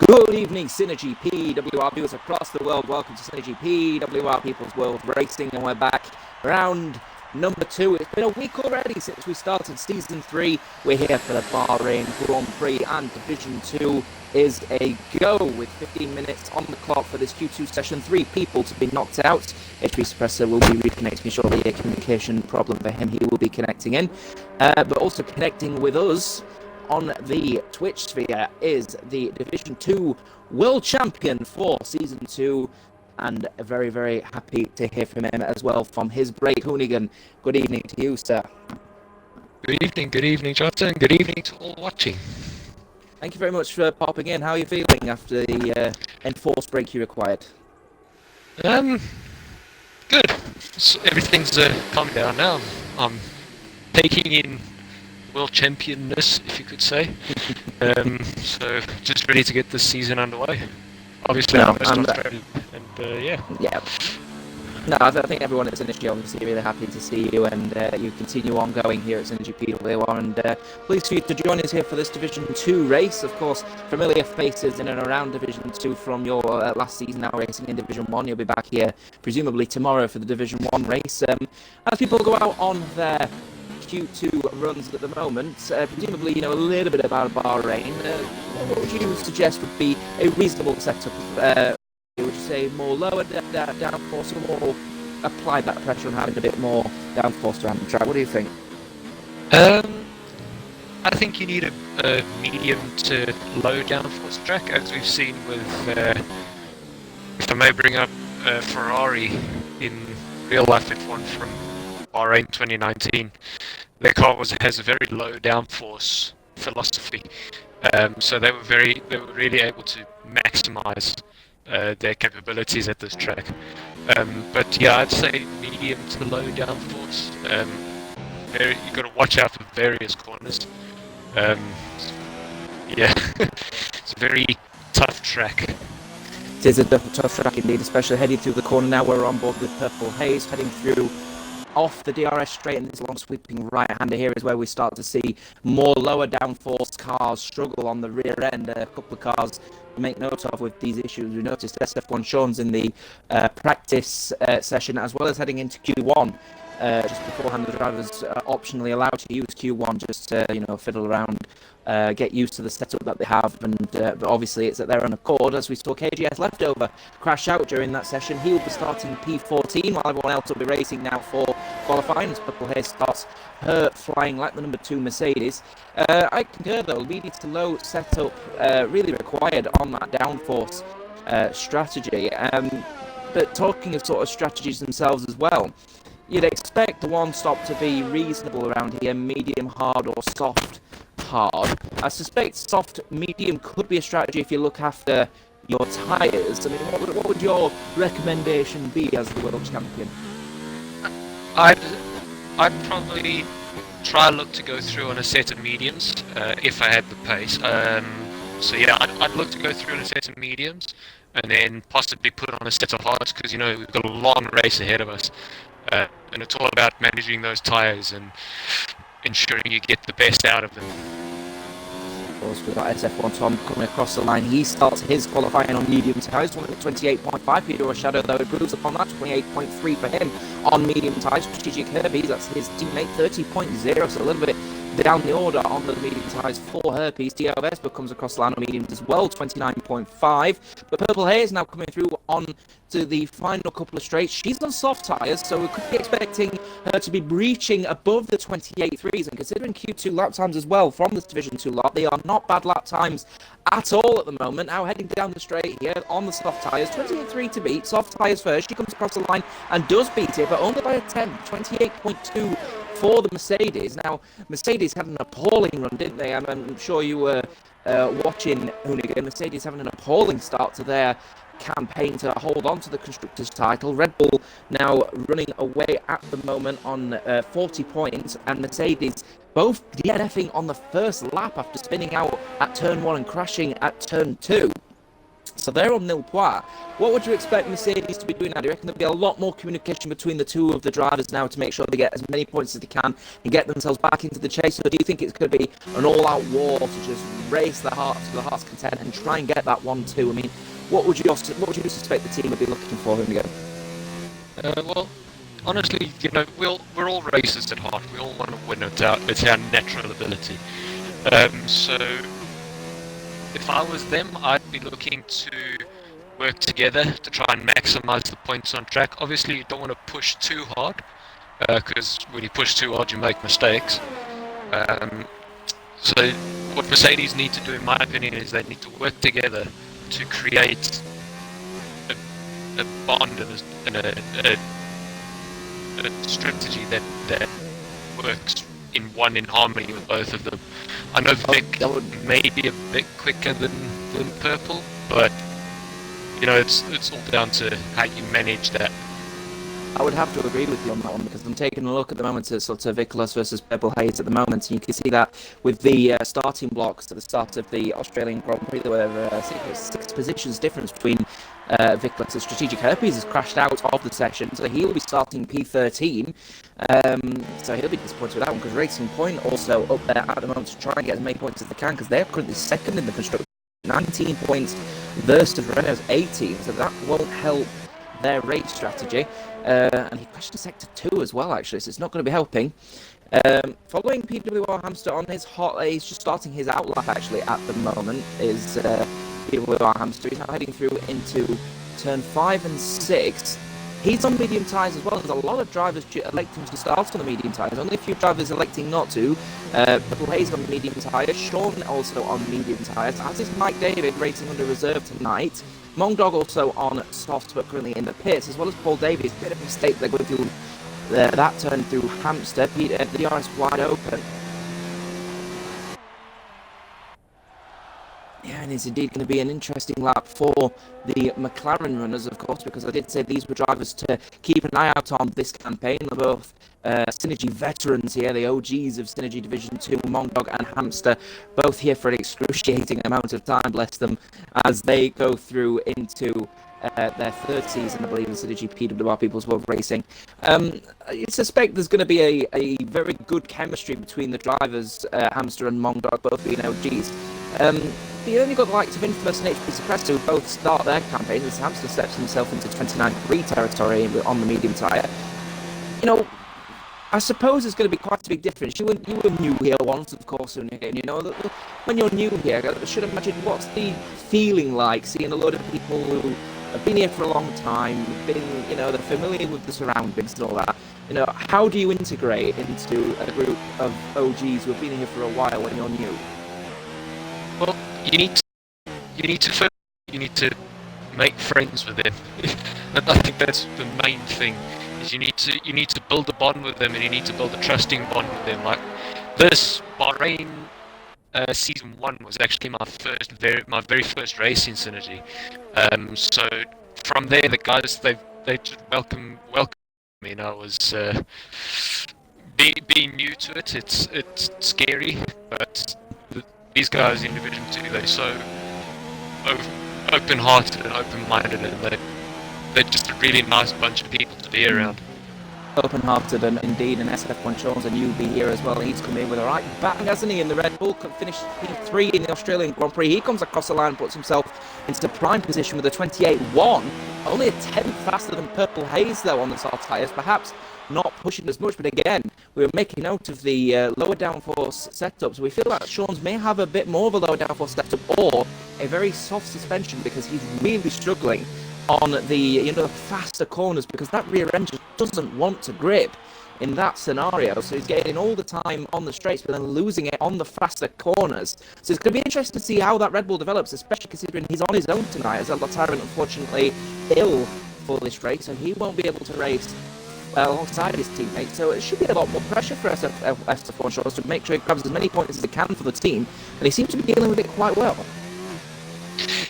Good evening, SynergyPWR viewers across the world. Welcome to SynergyPWR People's World Racing, and we're back round number 2. It's been a week already since we started Season 3. We're here for the Bahrain Grand Prix, and Division 2 is a go with 15 minutes on the clock for this Q2 session. 3 people to be knocked out. HP Suppressor will be reconnecting shortly. A communication problem for him. He will be connecting in, but also connecting with us on the Twitch sphere is the Division 2 World Champion for Season 2, and very, very happy to hear from him as well from his great Hoonigan. Good evening to you, sir. Good evening, Jonathan. Good evening to all watching. Thank you very much for popping in. How are you feeling after the enforced break you required? Good. So everything's calming down now. I'm taking in world championness, if you could say. So just ready to get this season underway. Obviously, I'm Australian, and Yeah. No, I think everyone at Synergy obviously really happy to see you, and you continue on going here at SynergyPWR, and pleased for you to join us here for this Division 2 race. Of course, familiar faces in and around Division 2 from your last season now racing in Division 1. You'll be back here presumably tomorrow for the Division 1 race. As people go out on their Q2 runs at the moment, presumably you know a little bit about Bahrain. What would you suggest would be a reasonable setup? Would you say more lower downforce, or more apply that pressure on having a bit more downforce around the track? What do you think? I think you need a medium to low downforce track, as we've seen with, if I may bring up Ferrari in real life F1 from Bahrain 2019. Their car has a very low downforce philosophy, so they were really able to maximize their capabilities at this track. But yeah, I'd say medium to low downforce. You've got to watch out for various corners. Yeah, it's a very tough track. It is a tough track indeed, especially heading through the corner now. We're on board with Purple Haze, heading through off the DRS straight, and this long sweeping right-hander here is where we start to see more lower downforce cars struggle on the rear end. A couple of cars to make note of with these issues. We noticed SF1 Sean's in the practice session, as well as heading into Q1. Just beforehand, the drivers optionally allowed to use Q1 just to fiddle around, get used to the setup that they have, and but obviously it's at their own accord. As we saw KGS Leftover crash out during that session, he will be starting P14 while everyone else will be racing now for qualifying as Purple Haze starts her flying like the number 2 Mercedes. I concur though, medium to low setup really required on that downforce strategy. But talking of sort of strategies themselves as well, you'd expect the one stop to be reasonable around here, medium hard or soft hard. I suspect soft medium could be a strategy if you look after your tyres. I mean, what would your recommendation be as the world champion? I'd probably try look to go through on a set of mediums if I had the pace. So yeah, I'd look to go through on a set of mediums and then possibly put on a set of hards, because we've got a long race ahead of us. And it's all about managing those tyres and ensuring you get the best out of them. Of course, we've got SF1 Tom coming across the line. He starts his qualifying on medium tyres, one at 28.5. Pedro Shadow, though, improves upon that, 28.3 for him on medium tyres. Strategic Herpes, that's his teammate, 30.0, so a little bit down the order on the medium tyres for Herpes. Tio Vespa comes across the line on mediums as well, 29.5. But Purple Haze now coming through on to the final couple of straights. She's on soft tyres, so we could be expecting her to be breaching above the 28.3s. And considering Q2 lap times as well from this Division 2 lot, they are not bad lap times at all at the moment. Now heading down the straight here on the soft tyres, 28.3 to beat. Soft tyres first. She comes across the line and does beat it, but only by a tenth, 28.2 for the Mercedes. Now, Mercedes had an appalling run, didn't they? I'm sure you were watching Hoonigan. Mercedes having an appalling start to their campaign to hold on to the Constructors' title. Red Bull now running away at the moment on 40 points, and Mercedes both DNFing on the first lap after spinning out at turn 1 and crashing at turn 2. So they're on nil points. What would you expect Mercedes to be doing now? Do you reckon there'll be a lot more communication between the two of the drivers now to make sure they get as many points as they can and get themselves back into the chase? Or do you think it's going to be an all-out war to just race the hearts to the heart's content and try and get that 1-2? I mean, what would you suspect the team would be looking for him to go? Well, honestly, we're all racers at heart. We all want to win. It's our natural ability. So if I was them, I'd be looking to work together to try and maximize the points on track. Obviously, you don't want to push too hard, because when you push too hard, you make mistakes. So what Mercedes need to do, in my opinion, is they need to work together to create a bond and a strategy that works in harmony with both of them. I know Vic may be a bit quicker than Purple, but it's all down to how you manage that. I would have to agree with you on that one, because I'm taking a look at the moment at sort of Nicholas versus Purple Haze at the moment, and you can see that with the starting blocks at the start of the Australian Grand Prix, there were six positions difference between Nicholas. The Strategic Herpes has crashed out of the session, so he'll be starting P13. So he'll be disappointed with that one, because Racing Point also up there at the moment to try and get as many points as they can, because they're currently second in the constructor, 19 points versus Renault's 18, so that won't help their race strategy. And he crashed to Sector 2 as well, actually, so it's not going to be helping. Following PWR Hamster on his he's just starting his outlap, actually, at the moment, is PWR Hamster. He's now heading through into turn 5 and 6. He's on medium tyres as well. There's a lot of drivers electing to start on the medium tyres. Only a few drivers electing not to. Purple Haze on medium tyres. Sean also on medium tyres, as is Mike David racing under reserve tonight. Mongdog also on softs, but currently in the pits, as well as Paul Davies. Bit of a mistake they're going through that turn through Hamster. The DRS wide open. Yeah, and it's indeed going to be an interesting lap for the McLaren runners, of course, because I did say these were drivers to keep an eye out on this campaign. They're both Synergy veterans here, the OGs of Synergy Division 2, Mongdog and Hamster, both here for an excruciating amount of time, bless them, as they go through into their third season, I believe, in Synergy PWR People's World Racing. I suspect there's going to be a very good chemistry between the drivers, Hamster and Mongdog, both being OGs. But you only got the likes of Infamous and HP Suppressed who both start their campaign as Hamster steps himself into 29.3 territory on the medium tyre. I suppose it's going to be quite a big difference. You were new here once, of course, and when you're new here, I should imagine what's the feeling like seeing a lot of people who have been here for a long time, they're familiar with the surroundings and all that. How do you integrate into a group of OGs who have been here for a while when you're new? Well, you need to make friends with them. And I think that's the main thing. Is you need to build a bond with them, and you need to build a trusting bond with them. Like this Bahrain season 1 was actually my very first race in Synergy. So from there, the guys they just welcome me. And I was being new to it. It's scary, but these guys in Division 2, they're so open-hearted and open-minded, and they're just a really nice bunch of people to be around. Open-hearted, and indeed an SF1 Sean's a newbie here as well. He's come in with a right bang, hasn't he, in the Red Bull. Finished P3 in the Australian Grand Prix. He comes across the line, puts himself into prime position with a 28.1. Only a 10th faster than Purple Haze, though, on the soft tyres. Perhaps not pushing as much, but again, we were making note of the lower downforce setup, so we feel like Sean's may have a bit more of a lower downforce setup or a very soft suspension, because he's really struggling on the faster corners, because that rear end just doesn't want to grip in that scenario. So he's getting all the time on the straights, but then losing it on the faster corners. So it's going to be interesting to see how that Red Bull develops, especially considering he's on his own tonight, as Tyre unfortunately ill for this race, and he won't be able to race alongside his teammates. So it should be a lot more pressure for SF4 Shores to make sure he grabs as many points as he can for the team, and he seems to be dealing with it quite well.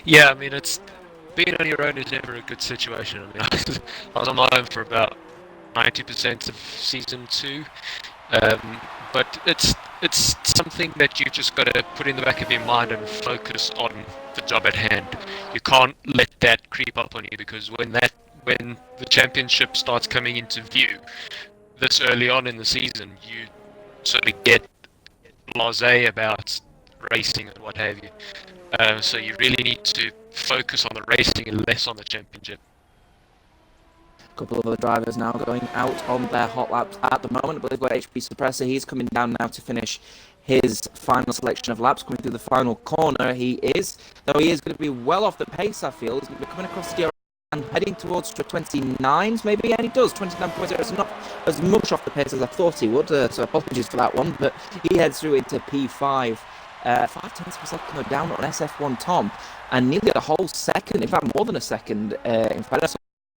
Yeah, I mean, being on your own is never a good situation. I mean, I was on my own for about 90% of season 2, but it's something that you've just got to put in the back of your mind and focus on the job at hand. You can't let that creep up on you, because when the championship starts coming into view this early on in the season, you sort of get blasé about racing and what have you. So you really need to focus on the racing and less on the championship. A couple of other drivers now going out on their hot laps at the moment. But they've got HP Suppressor. He's coming down now to finish his final selection of laps, coming through the final corner. He is going to be well off the pace, I feel. He's going to be coming across the DRS and heading towards 29s, maybe, and he does. 29.0 is not as much off the pace as I thought he would, so apologies for that one. But he heads through into P5. 5 tenths per second down on SF1 Tom, and nearly a whole second, in fact more than a second, in fact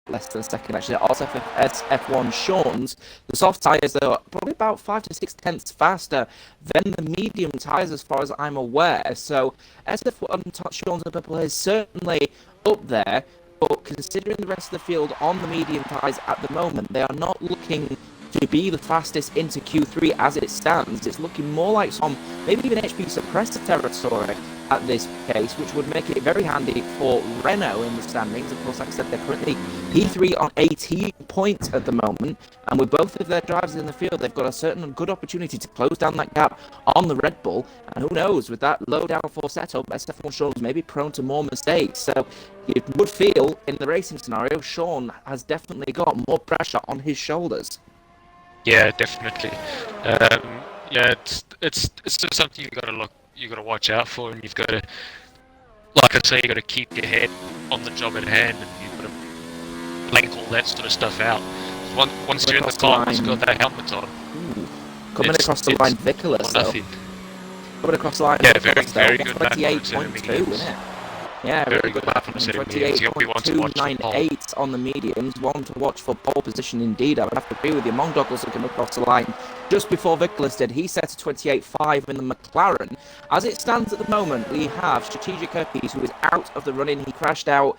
less than a second actually, also SF1 Sean's. The soft tyres are probably about 5 to 6 tenths faster than the medium tyres as far as I'm aware, so SF1 Sean's and Purple is certainly up there, but considering the rest of the field on the medium tyres at the moment, they are not looking to be the fastest into Q3 as it stands. It's looking more like some, maybe even HP Suppressor territory at this case, which would make it very handy for Renault in the standings. Of course, like I said, they're currently P3 on 18 points at the moment, and with both of their drivers in the field, they've got a certain good opportunity to close down that gap on the Red Bull, and who knows, with that low downforce setup, SF1 Sean may be prone to more mistakes, so it would feel, in the racing scenario, Sean has definitely got more pressure on his shoulders. Yeah, definitely. Yeah, it's just something you got to watch out for, and you've got to, like I say, you got to keep your head on the job at hand, and you've got to blank all that sort of stuff out. Once you're in the car, once you've got that helmet on, coming across the line, Vickers, though. Coming across the line, yeah, very good lap. 28.2, isn't it? Yeah, very good lap on the 28.298 on the mediums. One to watch for pole position indeed. I would have to agree with you. Mondoggles looking across the line just before Vickers did. He set a 28.5 in the McLaren. As it stands at the moment, we have Strategic Herpes, who is out of the running. He crashed out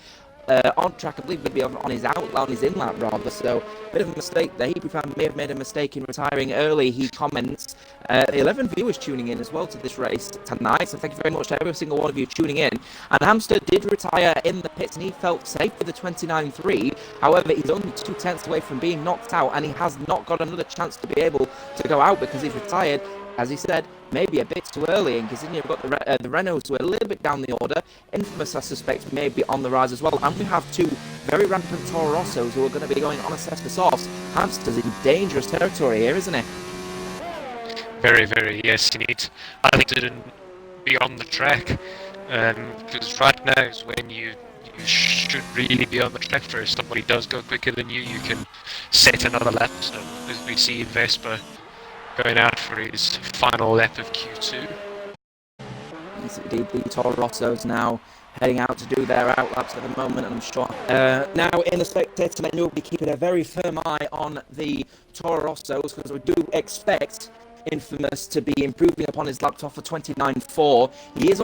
on track, I believe, maybe on his on his in-lap rather, so a bit of a mistake there. He may have made a mistake in retiring early. He comments, 11 viewers tuning in as well to this race tonight, so thank you very much to every single one of you tuning in. And Hamster did retire in the pits, and he felt safe with the 29.3. However, he's only 2 tenths away from being knocked out, and he has not got another chance to be able to go out because he's retired, as he said, maybe a bit too early, and considering you've got the Renaults who are a little bit down the order, Infamous, I suspect, may be on the rise as well, and we have 2 very rampant Toro Rossos who are going to be going on a set for softs. Hamster's in dangerous territory here, isn't he? Very, very, yes, you need, I think, to be on the track, because right now is when you should really be on the track. For if somebody does go quicker than you, you can set another lap. So as we see Vespa going out for his final lap of Q2. Yes, indeed, the Toro Rossos now heading out to do their outlaps at the moment, I'm sure. Now, in the spectator menu, we'll be keeping a very firm eye on the Toro Rossos, because we do expect Infamous to be improving upon his lap for 29.4. He is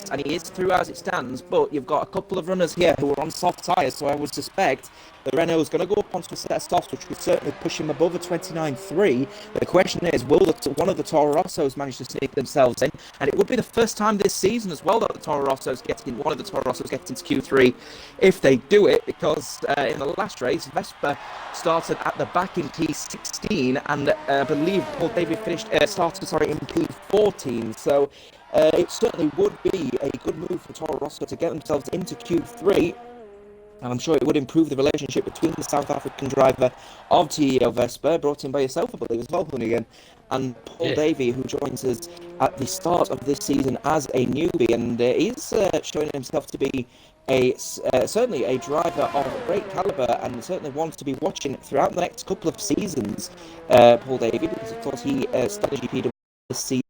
and he is through as it stands, but you've got a couple of runners here who are on soft tyres, so I would suspect the Renault's going to go up onto a set of softs, which would certainly push him above a 29.3. The question is, will one of the Toro Rossos manage to sneak themselves in? And it would be the first time this season as well that one of the Toro Rossos gets into Q3, if they do it, because in the last race, Vespa started at the back in P16, and I believe Paul David started in P14, so it certainly would be a good move for Toro Rosso to get themselves into Q3, and I'm sure it would improve the relationship between the South African driver of TEO Vespa, brought in by yourself, I believe, as well, Hoonigan, and Paul Davey, who joins us at the start of this season as a newbie, and is showing himself to be certainly a driver of great calibre, and certainly one to be watching throughout the next couple of seasons, Paul Davey, because of course he started GP this season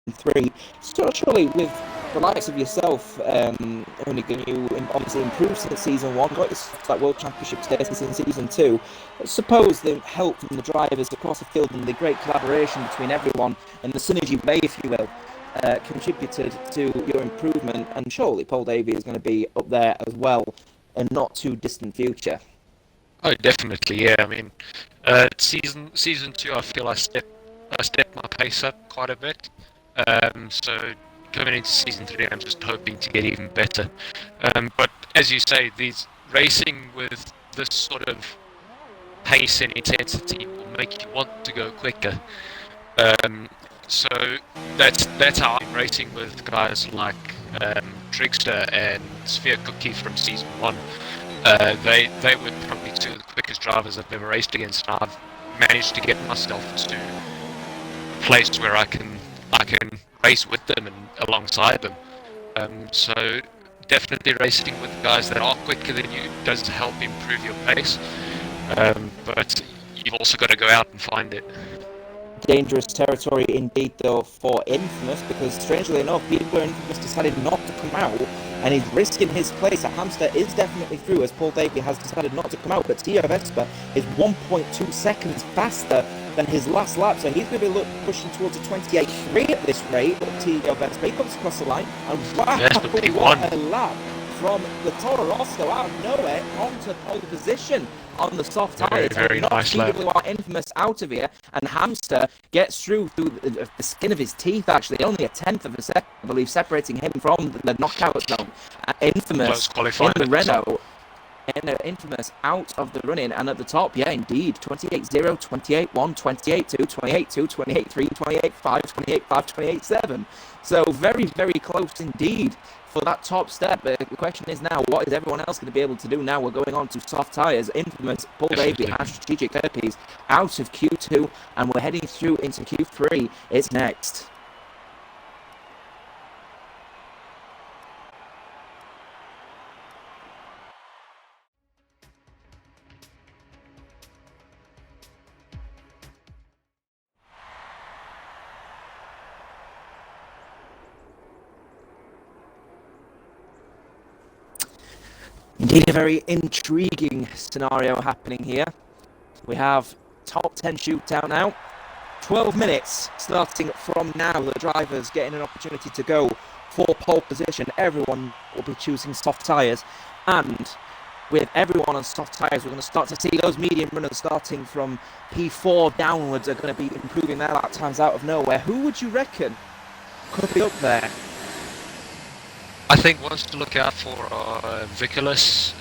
3. So surely with the likes of yourself, Hoonigan, you obviously improved since season 1, got your World Championship status in season 2. I suppose the help from the drivers across the field and the great collaboration between everyone and the synergy way, if you will, contributed to your improvement, and surely Paul Davey is going to be up there as well in not too distant future. Oh, definitely, yeah. I mean, season 2, I feel I stepped my pace up quite a bit. So coming into season 3, I'm just hoping to get even better. But as you say, these racing with this sort of pace and intensity will make you want to go quicker. So that's how I'm racing with guys like Trickster and Sphere Cookie from season 1. They were probably 2 of the quickest drivers I've ever raced against, and I've managed to get myself to a place where I can race with them and alongside them. So definitely racing with guys that are quicker than you does help improve your pace, but you've also got to go out and find it. Dangerous territory indeed, though, for Infamous, because strangely enough, people in Infamous decided not to come out, and he's risking his place. A Hamster is definitely through, as Paul Davey has decided not to come out, but Tyre Vespa is 1.2 seconds faster than his last lap, so he's going to be pushing towards a 28.3 at this rate. Tyre Vespa, he comes across the line, and wow, what a lap from the Toro Rosso out of nowhere onto pole position on the soft tyres. Very nice lap. Infamous out of here, and Hamster gets through the skin of his teeth, actually. Only a tenth of a second, I believe, separating him from the knockout zone. Infamous in the Renault. Infamous out of the running, and at the top, yeah, indeed, 28-0, 28-1, 28-2, 28-2, 28-3, 28-5, 28-5, 28-7. So very, very close indeed for that top step. The question is now, what is everyone else going to be able to do now? We're going on to soft tyres. Infamous, Paul Davey and Strategic Herpes out of Q2, and we're heading through into Q3. It's next. Indeed, a very intriguing scenario happening here. We have top 10 shootout now. 12 minutes starting from now. The drivers getting an opportunity to go for pole position. Everyone will be choosing soft tyres. And with everyone on soft tyres, we're going to start to see those medium runners starting from P4 downwards are going to be improving their lap times out of nowhere. Who would you reckon could be up there? I think ones to look out for are Viculus,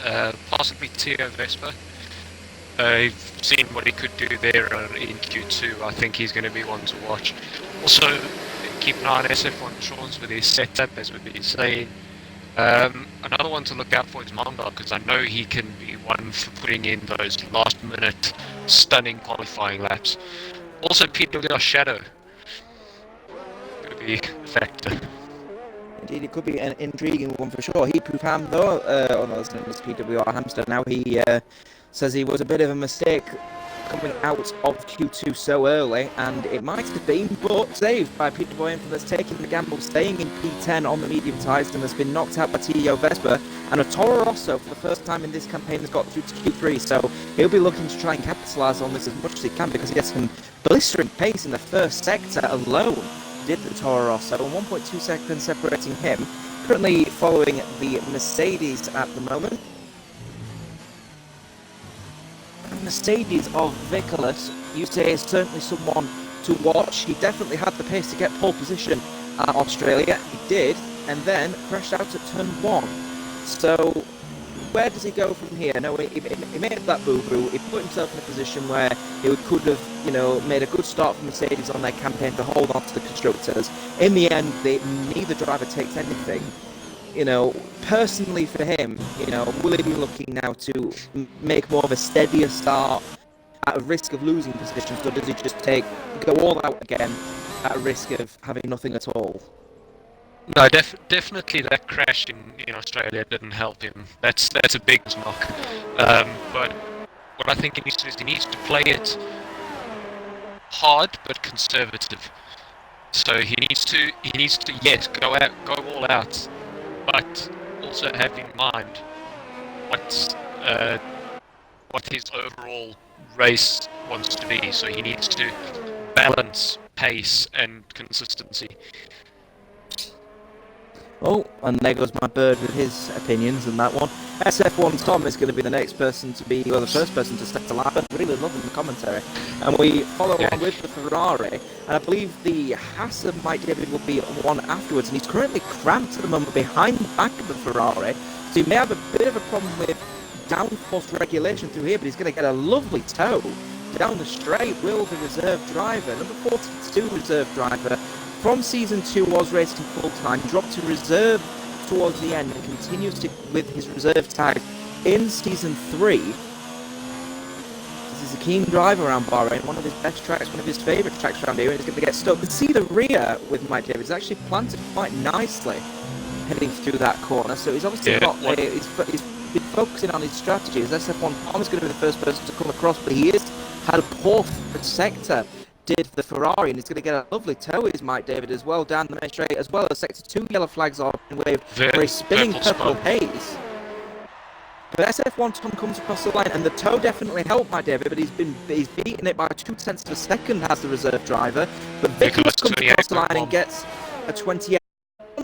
possibly Tyre Vespa. I've seen what he could do there in Q2. I think he's going to be one to watch. Also, keep an eye on SF1 Sean's with his setup, as we've been saying. Another one to look out for is Mondar, because I know he can be one for putting in those last-minute stunning qualifying laps. Also, PWR Shadow could be a factor. Indeed, it could be an intriguing one for sure. He proved Ham, though, on those numbers, PWR Hamster. Now he says he was a bit of a mistake coming out of Q2 so early, and it might have been, but saved by PWR Infamous, taking the gamble, staying in P10 on the medium tyres, and has been knocked out by Tyre Vespa. And a Toro Rosso, for the first time in this campaign, has got through to Q3, so he'll be looking to try and capitalise on this as much as he can, because he has some blistering pace in the first sector alone. Did the Toro Rosso, 1.2 seconds separating him. Currently following the Mercedes at the moment. Mercedes of Viculus, you say, is certainly someone to watch. He definitely had the pace to get pole position at Australia. He did, and then crashed out at turn 1. So where does he go from here? No, he made that boo-boo. He put himself in a position where he could have, made a good start for Mercedes on their campaign to hold on to the constructors. In the end, neither driver takes anything. Personally for him, will he be looking now to make more of a steadier start at a risk of losing positions, or does he just go all out again at a risk of having nothing at all? No, definitely that crash in Australia didn't help him. That's a big knock. But what I think he needs to do is he needs to play it hard but conservative. So he needs to yes, go all out, but also have in mind what his overall race wants to be. So he needs to balance pace and consistency. Oh, and there goes my bird with his opinions on that one. SF1 Tom is going to be the next person to be, or the first person to step to lap. I'm really loving the commentary. And we follow Yeah. on with the Ferrari. And I believe the Haas of Mike David will be one afterwards. And he's currently cramped at the moment behind the back of the Ferrari. So he may have a bit of a problem with downforce regulation through here, but he's going to get a lovely tow down the straight. Will the reserve driver, number 42 reserve driver, from Season 2 was racing full-time, dropped to reserve towards the end and continues with his reserve tag in Season 3. This is a keen drive around Bahrain, one of his best tracks, one of his favourite tracks around here, and he's going to get stuck. You can see the rear with Mike Davis actually planted quite nicely heading through that corner, so he's obviously he's been focusing on his strategy. As SF1 Tom is going to be the first person to come across, but he had a poor sector. Did the Ferrari, and he's going to get a lovely tow, is Mike David, as well, down the main straight, as well as sector 2 yellow flags are in wave for a spinning purple haze. But SF1 Tom comes across the line, and the tow definitely helped Mike David, but he's beaten it by 0.2 of a second as the reserve driver. But Vickers comes across the line and gets a 28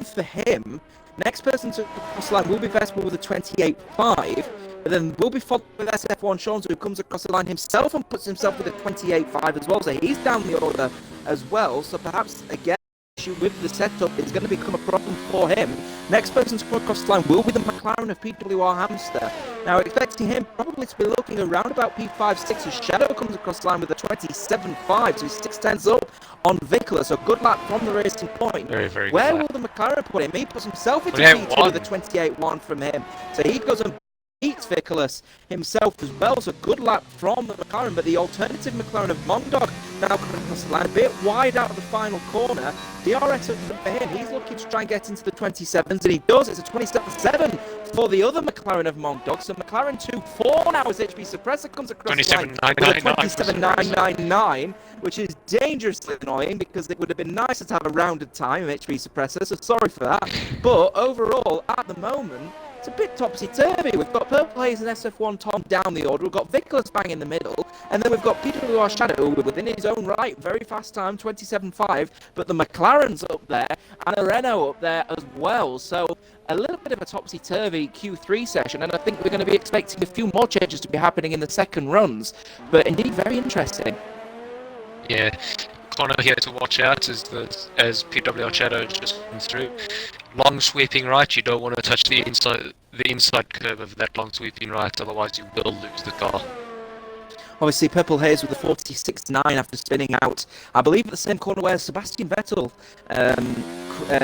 for him. Next person to cross the line will be Vespa with a 28.5. But then will be followed with SF1 Sean, who comes across the line himself and puts himself with a 28.5 as well. So he's down the order as well. So perhaps, again, issue with the setup is going to become a problem for him. Next person to come across the line will be the McLaren of PWR Hamster. Now, expecting him probably to be looking around about P5-6 as Shadow comes across the line with a 27.5. So he's 6 tenths up on Vickler. So good luck from the racing point. Very, very Where good will the McLaren put him? He puts himself into P2 with a 28.1 from him. So he goes and beats Vickers himself as well, so good lap from the McLaren, but the alternative McLaren of Mondog now coming across the line, a bit wide out of the final corner. DRS up for him, he's looking to try and get into the 27s, and he does. It's a 27.7 for the other McLaren of Mondog, so McLaren 2.4 now as HB Suppressor comes across the line with a 27.999, which is dangerously annoying because it would have been nicer to have a rounded time of HB Suppressor, so sorry for that. But overall, at the moment, it's a bit topsy-turvy. We've got Purple Haze and SF1 Tom down the order. We've got Vickers bang in the middle. And then we've got PWR Shadow within his own right. Very fast time, 27.5. But the McLaren's up there and a Renault up there as well. So a little bit of a topsy-turvy Q3 session. And I think we're going to be expecting a few more changes to be happening in the second runs. But indeed, very interesting. Yeah. Corner here to watch out as PWR Shadow just comes through. Long sweeping right, you don't want to touch the inside curve of that long sweeping right, otherwise you will lose the car. Obviously, Purple Haze with a 46.9 after spinning out, I believe, at the same corner where Sebastian Vettel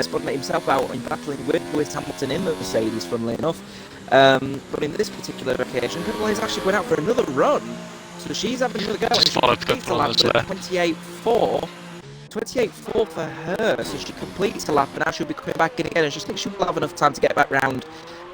spotted himself out in battling with Lewis Hamilton in the Mercedes, funnily enough. But in this particular occasion, Purple Haze actually went out for another run. So she's having another go. Just followed Purple on the 28.4. 28.4 for her, so she completes the lap, and now she'll be coming back in again, and she thinks she'll have enough time to get back round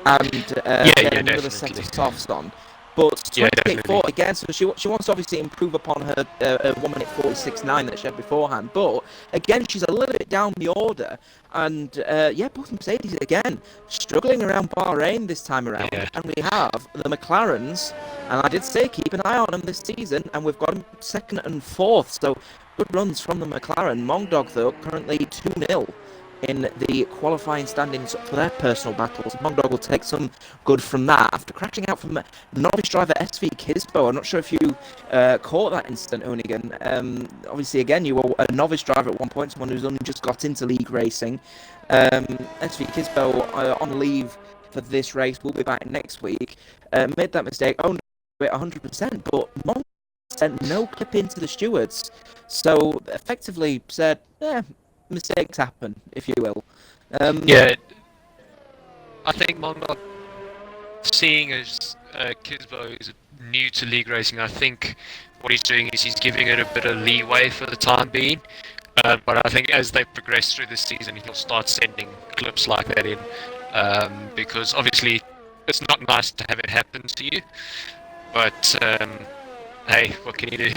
and get another set of softs on. But 28.4 again, so she wants to obviously improve upon her 1 minute 46.9 that she had beforehand. But again, she's a little bit down the order, and both Mercedes again struggling around Bahrain this time around. Yeah. And we have the McLarens, and I did say keep an eye on them this season, and we've got them 2nd and 4th. So good runs from the McLaren. Mondog, though, currently 2-0 in the qualifying standings for their personal battles. Mondog will take some good from that after crashing out from the novice driver SV Kisbo. I'm not sure if you caught that incident, Onigan. Obviously, again, you were a novice driver at one point, someone who's only just got into league racing. SV Kisbo on leave for this race, will be back next week. Made that mistake, owned it 100%, but Mondog sent no clip into the stewards. So effectively said, mistakes happen, if you will. I think Mondog, seeing as Kisbo is new to league racing, I think what he's doing is he's giving it a bit of leeway for the time being. But I think as they progress through the season, he'll start sending clips like that in. Because obviously it's not nice to have it happen to you. But hey, what can you do?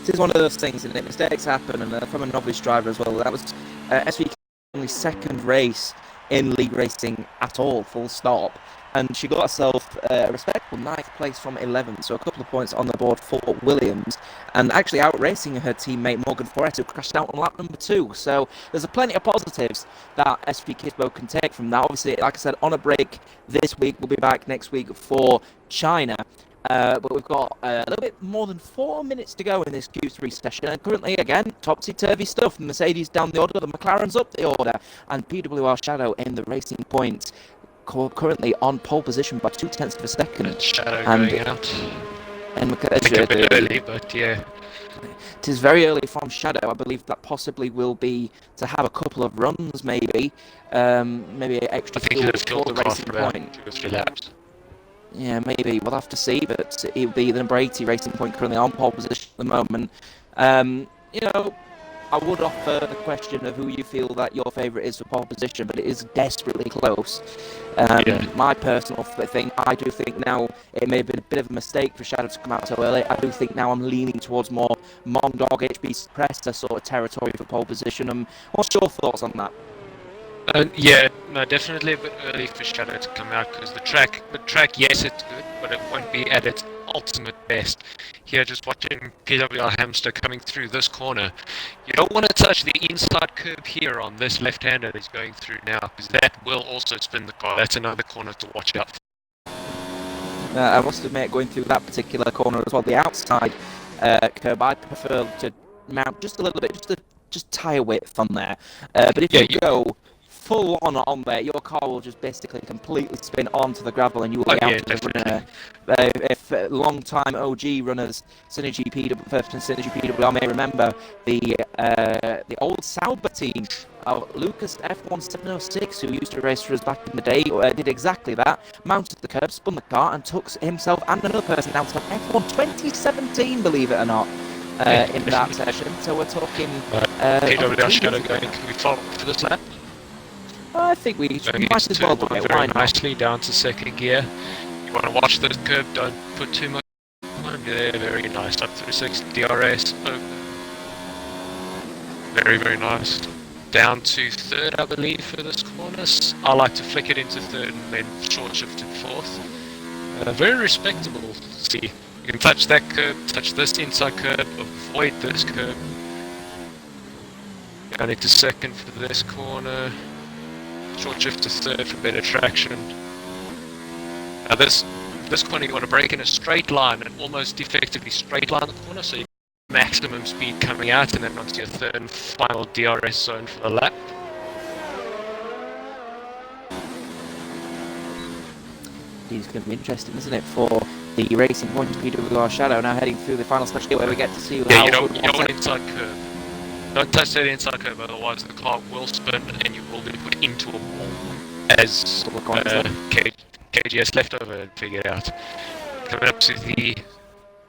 It is one of those things, isn't it? Mistakes happen, and from a novice driver as well. That was SVK's only second race in league racing at all, full stop. And she got herself a respectable 9th place from 11th, so a couple of points on the board for Williams, and actually outracing her teammate Morgan Forrest, who crashed out on lap number 2. So there's a plenty of positives that SV Kisbo can take from that. Obviously, like I said, on a break this week. We'll be back next week for China. But we've got a little bit more than 4 minutes to go in this Q3 session. And currently, again, topsy-turvy stuff. Mercedes down the order, the McLaren's up the order, and PWR Shadow in the Racing Point, currently on pole position by 0.2 of a second. Shadow going out. And I think a bit early, but yeah. It is very early from Shadow. I believe that possibly will be to have a couple of runs, maybe extra fuel for the Racing Point. 2 or 3 laps. Yeah, maybe. We'll have to see, but it'll be the number 80 Racing Point currently on pole position at the moment. I would offer the question of who you feel that your favourite is for pole position, but it is desperately close. My personal thing, I do think now it may have been a bit of a mistake for Shadow to come out so early. I do think now I'm leaning towards more Mondog, HB Suppressor sort of territory for pole position. What's your thoughts on that? Definitely a bit early for Shadow to come out, because the track, yes, it's good, but it won't be at its ultimate best. Here, just watching PWR Hamster coming through this corner, you don't want to touch the inside curb here on this left-hander that he's going through now, because that will also spin the car. That's another corner to watch out for. I must admit, going through that particular corner as well, the outside curb, I prefer to mount just a little bit, just tyre width on there. But if you go full on there, your car will just basically completely spin onto the gravel, and you will be out of the runner. If long-time OG runners, SynergyPWR may remember the old Sauber team, Lucas F1706, who used to race for us back in the day, did exactly that, mounted the curb, spun the car, and took himself and another person down to F1 2017, believe it or not, in that session. So we're talking... PWR Shadow going, can we follow for this lap? I think we might as well do it. Very nicely down to second gear. You want to watch this curve, don't put too much on there. Very nice, up through 6 DRS, open. Very, very nice. Down to third, I believe, for this corner. I like to flick it into third and then short shift to fourth. Very respectable. See, you can touch that curb, touch this inside curb, avoid this curb. Down into second for this corner. Short shift to third for better traction. Now this corner you want to brake in a straight line and almost effectively straight line the corner, so you get maximum speed coming out, and then onto your third and final DRS zone for the lap. It's going to be interesting, isn't it, for the Racing Point PWR Shadow now heading through the final stage where we get to see how... Yeah, you don't want inside curve. Don't touch that inside curve, otherwise the car will spin and you will be put into a wall, as KGS leftover figured out. Coming up to the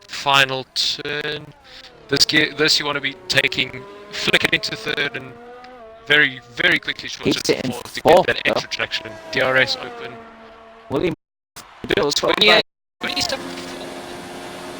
final turn, this you want to be taking, flick it into third and very, very quickly short shift to fourth to get that extra traction. DRS open. William 28, 27.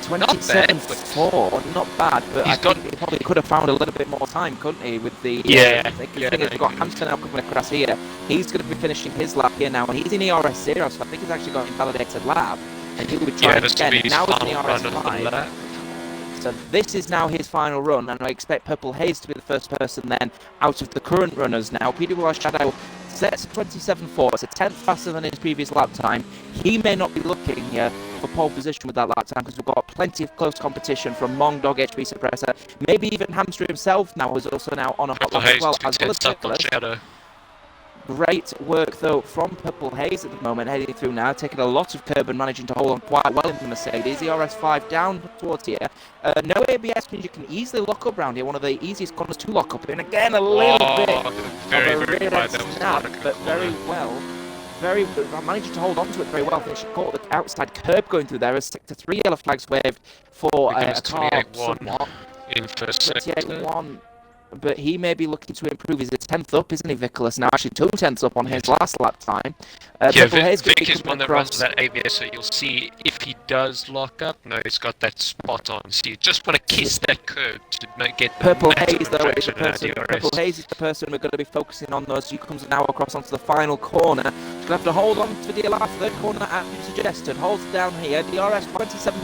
27.4, not bad, but I think he probably could have found a little bit more time, couldn't he, with the... We've got Hamster now coming across here. He's going to be finishing his lap here now, and he's in ERS 0, so I think he's actually got an invalidated lap, and he'll be trying again. Now he's in ERS 5. So this is now his final run, and I expect Purple Haze to be the first person then out of the current runners now. PWR Shadow sets 27.4, it's a 10th faster than his previous lap time. He may not be looking here for pole position with that lap time, because we've got plenty of close competition from Mongdog, HB Suppressor, maybe even Hamster himself now is also now on a hot lap as well as Nicholas. Great work though from Purple Haze at the moment, heading through now, taking a lot of curb and managing to hold on quite well in the Mercedes. ERS 5 down towards here. No ABS means you can easily lock up round here, one of the easiest corners to lock up in. Again, a little bit of a rear end snap, but very well. Managing to hold on to it very well. She caught the outside curb going through there as sector 3 yellow flags waved for a car somewhat. In first sector. 28-1. but he may be looking to improve. He's a 10th up, isn't he, Vickers? Now, actually 2 tenths up on his last lap time. Yeah, Purple Haze could be Vic is coming one that runs across. that ABS, so you'll see if he does lock up. No, he's got that spot on. So you just want to kiss that curb to get the Purple maximum Haze, though, is the traction out of person. DRS. Purple Haze is the person we're going to be focusing on as he comes now across onto the final corner. He's going to have to hold on for the last third corner, as you suggested. Holds down here. DRS 27.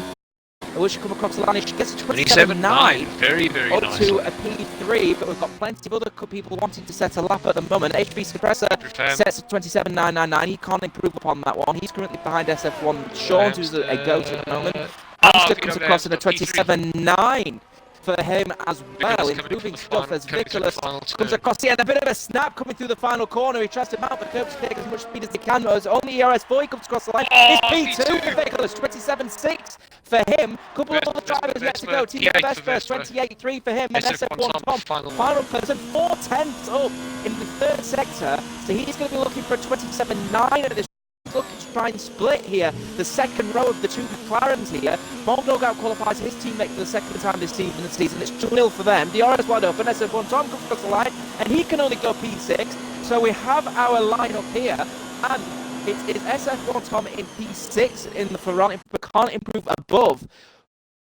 I wish you come across the line. She gets a 27.9. Very, very up nice. to a P3, but we've got plenty of other people wanting to set a lap at the moment. HB Suppressor sets a 27.999. He can't improve upon that one. He's currently behind SF1 Sean, who's a goat at the moment. Hamster comes across in a 27.9 for him as well, improving stuff as Vickers comes across here. And a bit of a snap coming through the final corner. He tries to mount the curb to take as much speed as he can. As only ERS4 he comes across the line. It's P2 for Vickers, 27.6 for him. Couple of other drivers yet to go. Team Vesper, 28.3 for him. And SF1 Tom, final person, 4 tenths up in the third sector. So he's going to be looking for a 27.9 at this. Looking to try and split here the second row of the two McLarens here. Moldog out qualifies his teammate for the second time this season. It's 2-0 for them. DRS wide open. SF1 Tom comes across the line and he can only go P6. So we have our lineup here, and it is SF1 Tom in P6 in the Ferrari, but can't improve above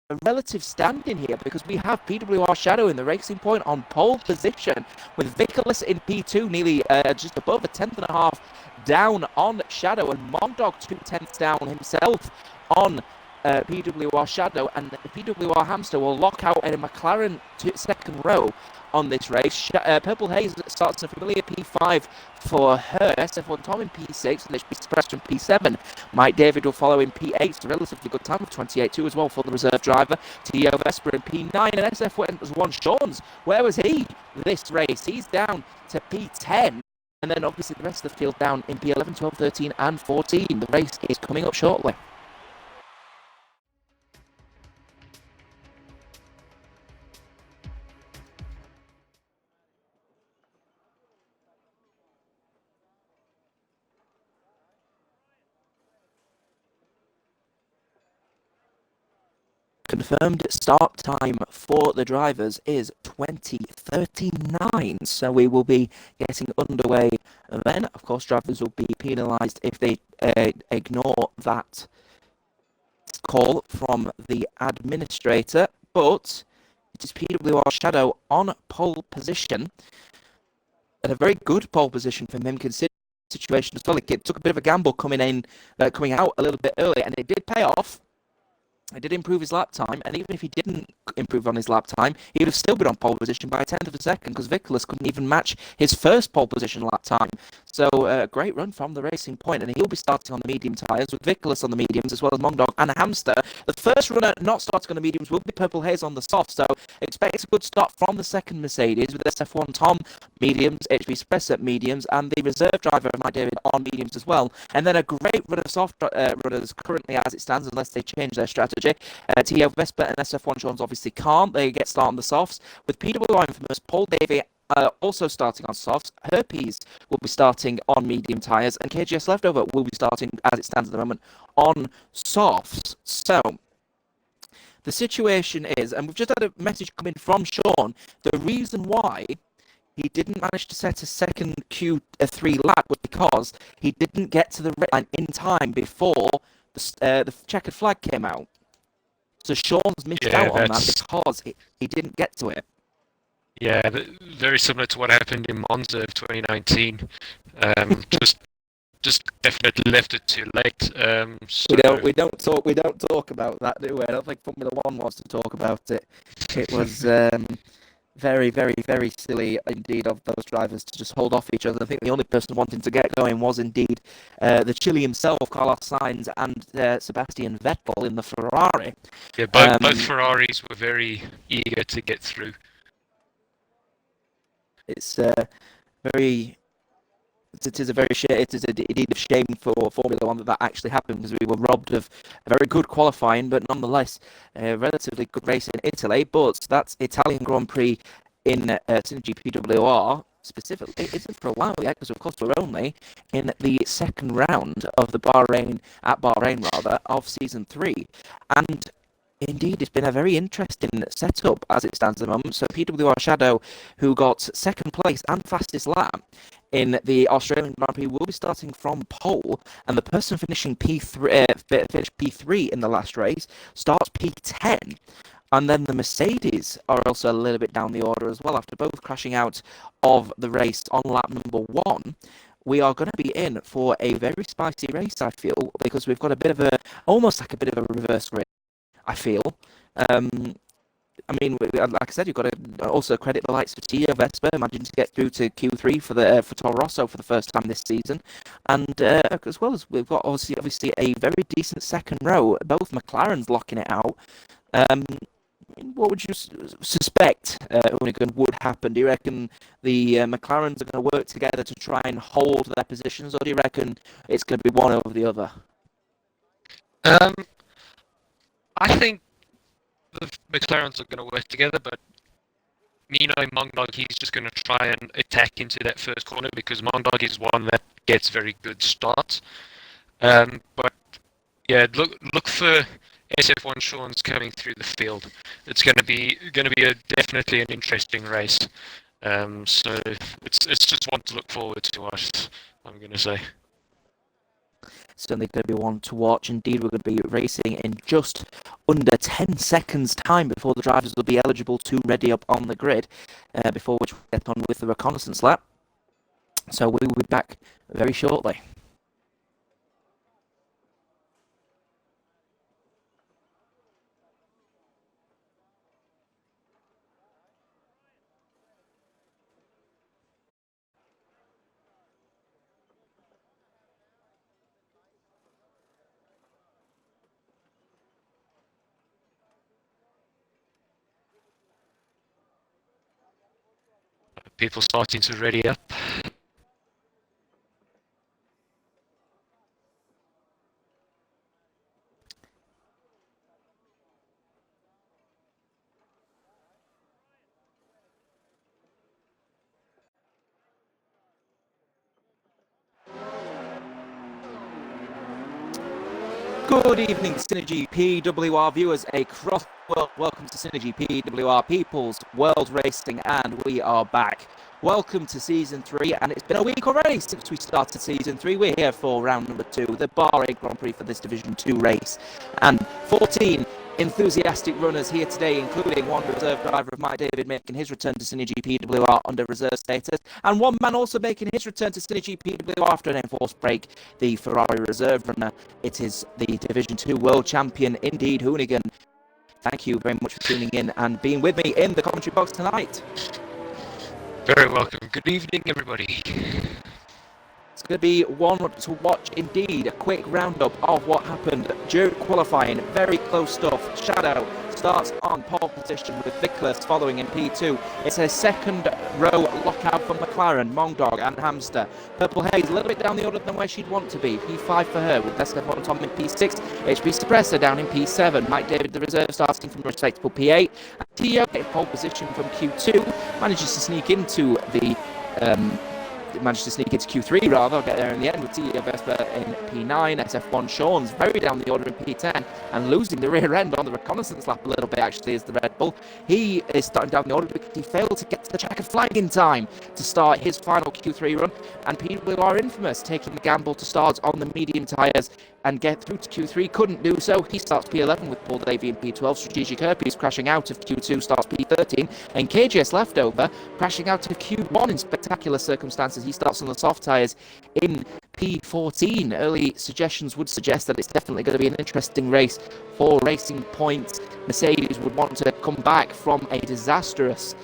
a relative standing here because we have PWR Shadow in the Racing Point on pole position with Vickers in P2, nearly just above a 10.5 down on Shadow, and Mondog 2 tenths down himself on PWR Shadow, and PWR Hamster will lock out in a McLaren second row on this race. Purple Haze starts in a familiar P5 for her. SF1 Tom in P6, and HB Suppressor in P7. Mike David will follow in P8, a relatively good time of 28.2 as well for the reserve driver. T.O. Vesper in P9, and SF1 Sean's. Where was he this race? He's down to P10. And then obviously the rest of the field down in P11, 12, 13 and 14. The race is coming up shortly. Confirmed start time for the drivers is 20:39, so we will be getting underway then. Of course, drivers will be penalised if they ignore that call from the administrator, but it is PWR Shadow on pole position, and a very good pole position from him considering the situation as well. It took a bit of a gamble coming out a little bit early, and it did pay off. He did improve his lap time, and even if he didn't improve on his lap time, he would have still been on pole position by a tenth of a second because Vickers couldn't even match his first pole position lap time. So great run from the Racing Point, and he'll be starting on the medium tyres with Vickers on the mediums as well as Mondog and Hamster. The first runner not starting on the mediums will be Purple Haze on the soft, so expect a good start from the second Mercedes with SF1 Tom mediums, HB Suppressor mediums, and the reserve driver Mike David on mediums as well. And then a great run of soft runners currently as it stands, unless they change their strategy. T.O. Vesper and SF1 Jones obviously can't. They get started on the softs. With PWI Infamous, Paul Davey also starting on softs. Herpes will be starting on medium tyres. And KGS Leftover will be starting, as it stands at the moment, on softs. So, the situation is, and we've just had a message coming from Sean, the reason why he didn't manage to set a second Q3 lap was because he didn't get to the red line in time before the checkered flag came out. So Sean's missed out on that because he didn't get to it. Yeah, very similar to what happened in Monza of 2019. Just definitely left it too late. So we don't talk about that, do we? I don't think Formula One wants to talk about it. It was very, very, very silly indeed of those drivers to just hold off each other. I think the only person wanting to get going was indeed the Chile himself, Carlos Sainz, and Sebastian Vettel in the Ferrari. Yeah, both Ferraris were very eager to get through. It's very. It is indeed a shame for Formula One that actually happened, because we were robbed of a very good qualifying, but nonetheless a relatively good race in Italy. But that's Italian Grand Prix in SynergyPWR specifically isn't for a while yet, because of course we're only in the second round of the Bahrain of season 3, and Indeed, it's been a very interesting setup as it stands at the moment. So PWR Shadow, who got second place and fastest lap in the Australian Grand Prix, will be starting from pole, and the person finishing P3 in the last race starts P10. And then the Mercedes are also a little bit down the order as well, after both crashing out of the race on lap number 1. We are going to be in for a very spicy race, I feel, because we've got a bit of a, almost like a bit of a reverse race, I feel. I mean, like I said, you've got to also credit the likes of Tyre, Vespa, managing to get through to Q3 for Toro Rosso for the first time this season, and as well as we've got obviously a very decent second row. Both McLarens locking it out. What would you suspect, Hoonigan, would happen? Do you reckon the McLarens are going to work together to try and hold their positions, or do you reckon it's going to be one over the other? I think the McLarens are going to work together, but Mongdog, he's just going to try and attack into that first corner because Mongdog is one that gets very good starts. But yeah, look for SF1 Sean's coming through the field. It's going to be definitely an interesting race. So it's just one to look forward to. I'm going to say. Certainly going to be one to watch. Indeed, we're going to be racing in just under 10 seconds time before the drivers will be eligible to ready up on the grid, before which we get on with the reconnaissance lap. So we will be back very shortly. People starting to ready up. Good evening, Synergy PWR viewers across the world. Welcome to Synergy PWR People's World Racing, and we are back. Welcome to Season 3, and it's been a week already since we started Season 3. We're here for round number 2, the Bahrain Grand Prix for this Division 2 race. And 14 enthusiastic runners here today, including one reserve driver of Mike David making his return to Synergy PWR under reserve status, and one man also making his return to Synergy PWR after an enforced break, the Ferrari reserve runner. It is the Division 2 world champion, indeed, Hoonigan. Thank you very much for tuning in and being with me in the commentary box tonight. Very welcome. Good evening, everybody. It's going to be one to watch indeed. A quick roundup of what happened during qualifying. Very close stuff. Shadow starts on pole position with Vickers following in P2. It's a second row lockout for McLaren, Mongdog and Hamster. Purple Haze a little bit down the order than where she'd want to be. P5 for her with SF1 Tom in P6. HB Suppressor down in P7. Mike David the reserve starting from respectable P8. And Tio in pole position from Q2. Manages to sneak into the managed to sneak into Q3 rather, get there in the end with Tyre, Vespa in P9, SF1 Sean's very down the order in P10 and losing the rear end on the reconnaissance lap a little bit actually is the Red Bull. He is starting down the order because he failed to get to the checkered flag in time to start his final Q3 run, and PWR Infamous taking the gamble to start on the medium tyres and get through to Q3, couldn't do so. He starts P11 with Paul Davey in P12. Strategic Herpes crashing out of Q2 starts P13, and KGS Leftover crashing out of Q1 in spectacular circumstances. He starts on the soft tyres in P14. Early suggestions would suggest that it's definitely going to be an interesting race for Racing Point. Mercedes would want to come back from a disastrous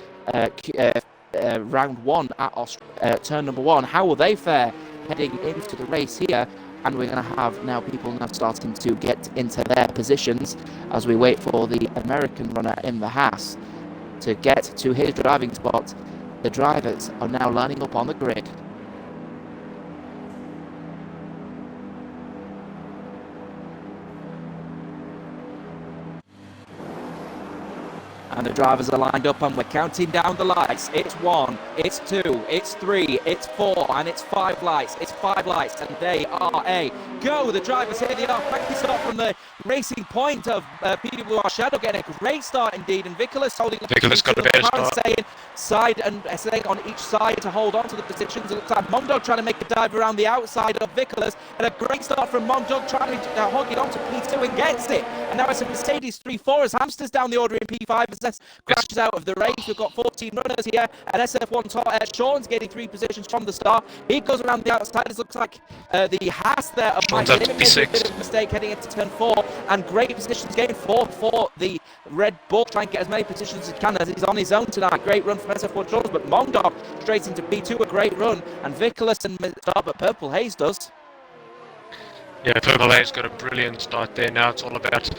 round 1 at turn number 1. How will they fare heading into the race here? And we're going to have now people now starting to get into their positions as we wait for the American runner in the Haas to get to his driving spot. The drivers are now lining up on the grid. And the drivers are lined up and we're counting down the lights. It's 1, it's 2, it's 3, it's 4, and it's 5 lights. It's 5 lights, and they are a go. The drivers here, they are quickly start from the racing point of PWR Shadow, getting a great start indeed. And Vickers holding up. Vickers got a better start. Saying on each side to hold on to the positions. It looks like Mongdog trying to make a dive around the outside of Vickers, and a great start from Mongdog trying to hog it onto P2 and gets it. And now it's a Mercedes 3-4 as Hamster's down the order in P5 as crashes out of the race. We've got 14 runners here, and SF1 Sean's getting 3 positions from the start. He goes around the outside. It looks like the Haas there of Mike Dayle made a bit of a mistake heading into turn 4, and great positions gained for the Red Bull. Try and get as many positions as he can as he's on his own tonight. Great run from SF1 Sean, but Mongdog straight into P2, a great run, and Vickers and start, but Purple Haze does. Yeah, Purple Haze got a brilliant start there. Now it's all about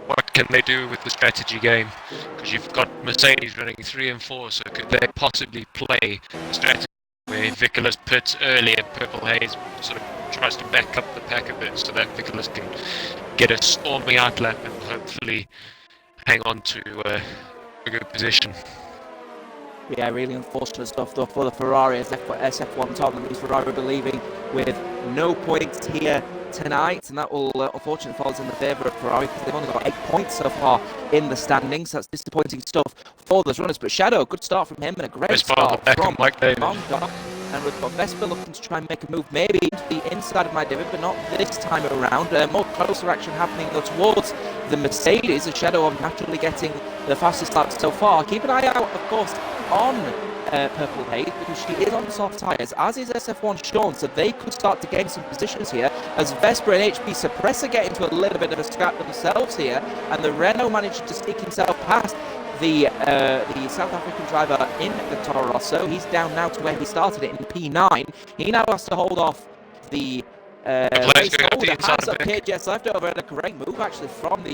what can they do with the strategy game, because you've got Mercedes running 3 and 4, so could they possibly play a strategy where Vickers pits early and Purple Haze sort of tries to back up the pack a bit so that Vickers can get a storming outlap and hopefully hang on to a good position. Yeah, really unfortunate stuff though for the Ferrari as SF1 top, and these Ferrari will be leaving with no points here tonight, and that will unfortunately falls in the favour of Ferrari because they've only got 8 points so far in the standings. That's disappointing stuff for those runners, but Shadow, good start from him and a great start from Mongdog. And we've got Vesper looking to try and make a move maybe into the inside of my divot, but not this time around. More closer action happening though towards the Mercedes, as Shadow are naturally getting the fastest lap so far. Keep an eye out, of course, on Purple Haze, because she is on soft tyres, as is SF1 Sean, so they could start to gain some positions here, as Vesper and HB Suppressor get into a little bit of a scrap themselves here, and the Renault manages to sneak himself past the South African driver in the Toro Rosso. He's down now to where he started it in P9. He now has to hold off the race holder. Has up KJS left over, and a great move actually from the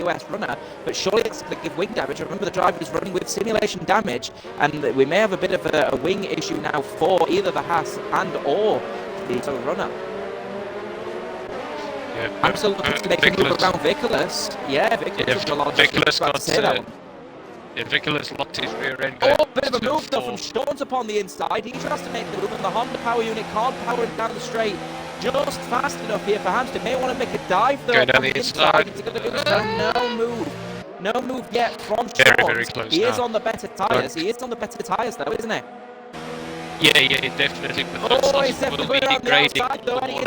US runner, but surely it's going to give wing damage. Remember, the driver is running with simulation damage, and we may have a bit of a wing issue now for either the Haas and or the Toro runner. Yeah, I'm still looking to make a move around Vickers. Yeah, Vickers got Vickers locked his rear end. Bit of a move though from Sean's upon the inside. He tries to make the move, and the Honda power unit can't power him down the straight just fast enough here for Hamster. May want to make a dive though. Going down the inside. No move yet from Sean. Very close. He is on the better tyres. He is on the better tyres though, isn't he? Yeah, definitely. But he's definitely going around the outside though, and he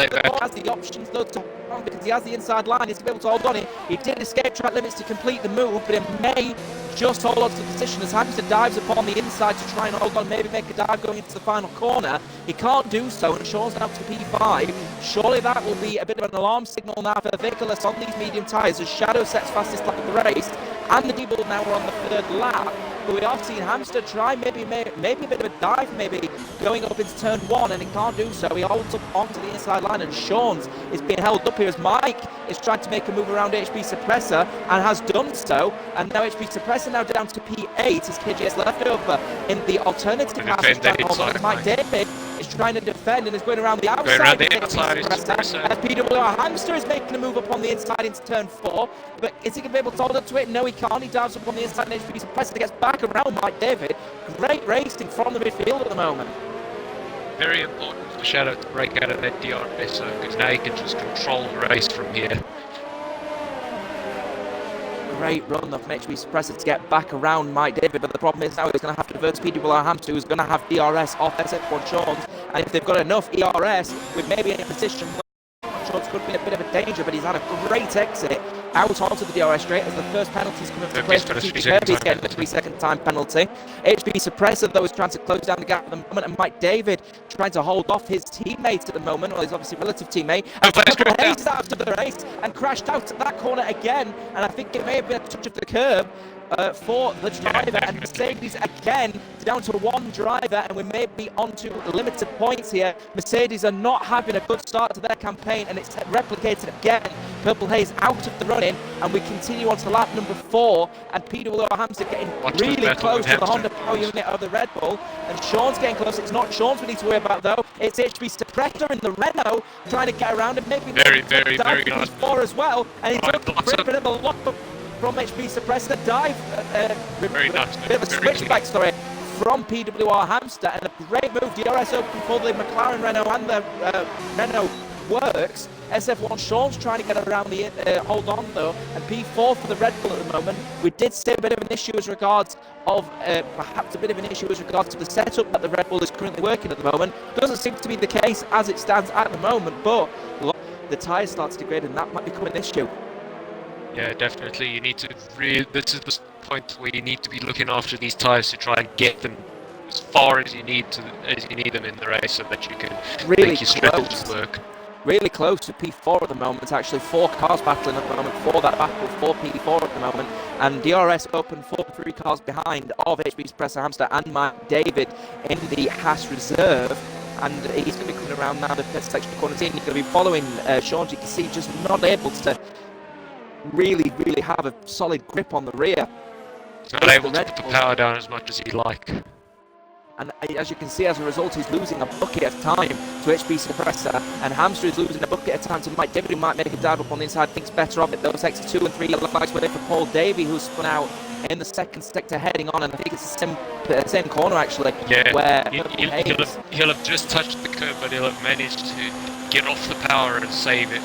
has the options though to on because he has the inside line. He's able to hold on it. He did escape track limits to complete the move, but it may just hold on to the position as Hamster dives upon the inside to try and hold on, maybe make a dive going into the final corner. He can't do so, and Sean's out to P5. Surely that will be a bit of an alarm signal now for Vickers on these medium tyres as Shadow sets fastest lap of the race, and the D-Bull now are on the 3rd lap. But we have seen Hamster try maybe a bit of a dive, maybe going up into turn 1, and he can't do so. He holds up onto the inside line, and Sean's is being held up here as Mike is trying to make a move around HB Suppressor and has done so. And now HB Suppressor now down to P8 as KJS left over in the alternative pass. Mike Dayle is trying to defend and is going around the outside. As PWR Hamster is making a move up on the inside into turn 4, but is he going to be able to hold up to it? No, he can't. He dives up on the inside, and HB Suppressor gets back around Mike David. Great racing from the midfield at the moment. Very important for Shadow to break out of that DRS because now he can just control the race from here. Great run of HB Suppressor to get back around Mike David, but the problem is now he's going to have to reverse PWR Hamster, who's going to have DRS off SF1 Sean's, and if they've got enough ERS with maybe in a position Sean's could be a bit of a danger, but he's had a great exit out onto the DRS straight as the first penalty is coming from place. He's getting a 3-second time penalty. HB Suppressor though is trying to close down the gap at the moment, and Mike David trying to hold off his teammate at the moment, or his obviously relative teammate. And Hayes is out of the race and crashed out at that corner again, and I think it may have been a touch of the curb for the driver, and Mercedes again down to one driver, and we may be on to limited points here. Mercedes are not having a good start to their campaign, and it's replicated again. Purple Haze out of the running, and we continue on to lap number 4, and PWR Hamster getting really close to the Honda power unit of the Red Bull, and Sean's getting close. It's not Sean's we need to worry about though, it's HB Suppressor in the Renault trying to get around, and maybe very nice 4 as well, and he's looking for a bit of a lock up. from HP Suppressor, dive, Very nice. bit of a Very switchback, sorry, from PWR Hamster, and a great move. DRS open for the McLaren Renault and the Renault works. SF1 Sean's trying to get around the hold on though, and P4 for the Red Bull at the moment. We did see a bit of an issue as regards of perhaps a bit of an issue as regards to the setup that the Red Bull is currently working at the moment. Doesn't seem to be the case as it stands at the moment, but look, the tyre starts to degrade and that might become an issue. Yeah, definitely. You need to this is the point where you need to be looking after these tyres to try and get them as far as you need them in the race, so that you can Really make your strategies work. Really close to P4 at the moment, actually 4 cars battling at the moment for that battle for P4 at the moment, and DRS open 3 cars behind of HB's Presser Hamster and Mike David in the Haas reserve, and he's going to be coming around now the pit section corner team. He's going to be following Sean, as you can see, just not able to really have a solid grip on the rear. He's not able to put the power down as much as he'd like. And as you can see, as a result, he's losing a bucket at a time to HB Suppressor, and Hamster is losing a bucket at a time to Mike David, who might make a dive up on the inside, thinks better of it. Those exits 2 and 3 yellow flags were there for Paul Davey, who spun out in the second sector heading on, and I think it's the same corner actually. Yeah, where he'll have just touched the curb, but he'll have managed to get off the power and save it.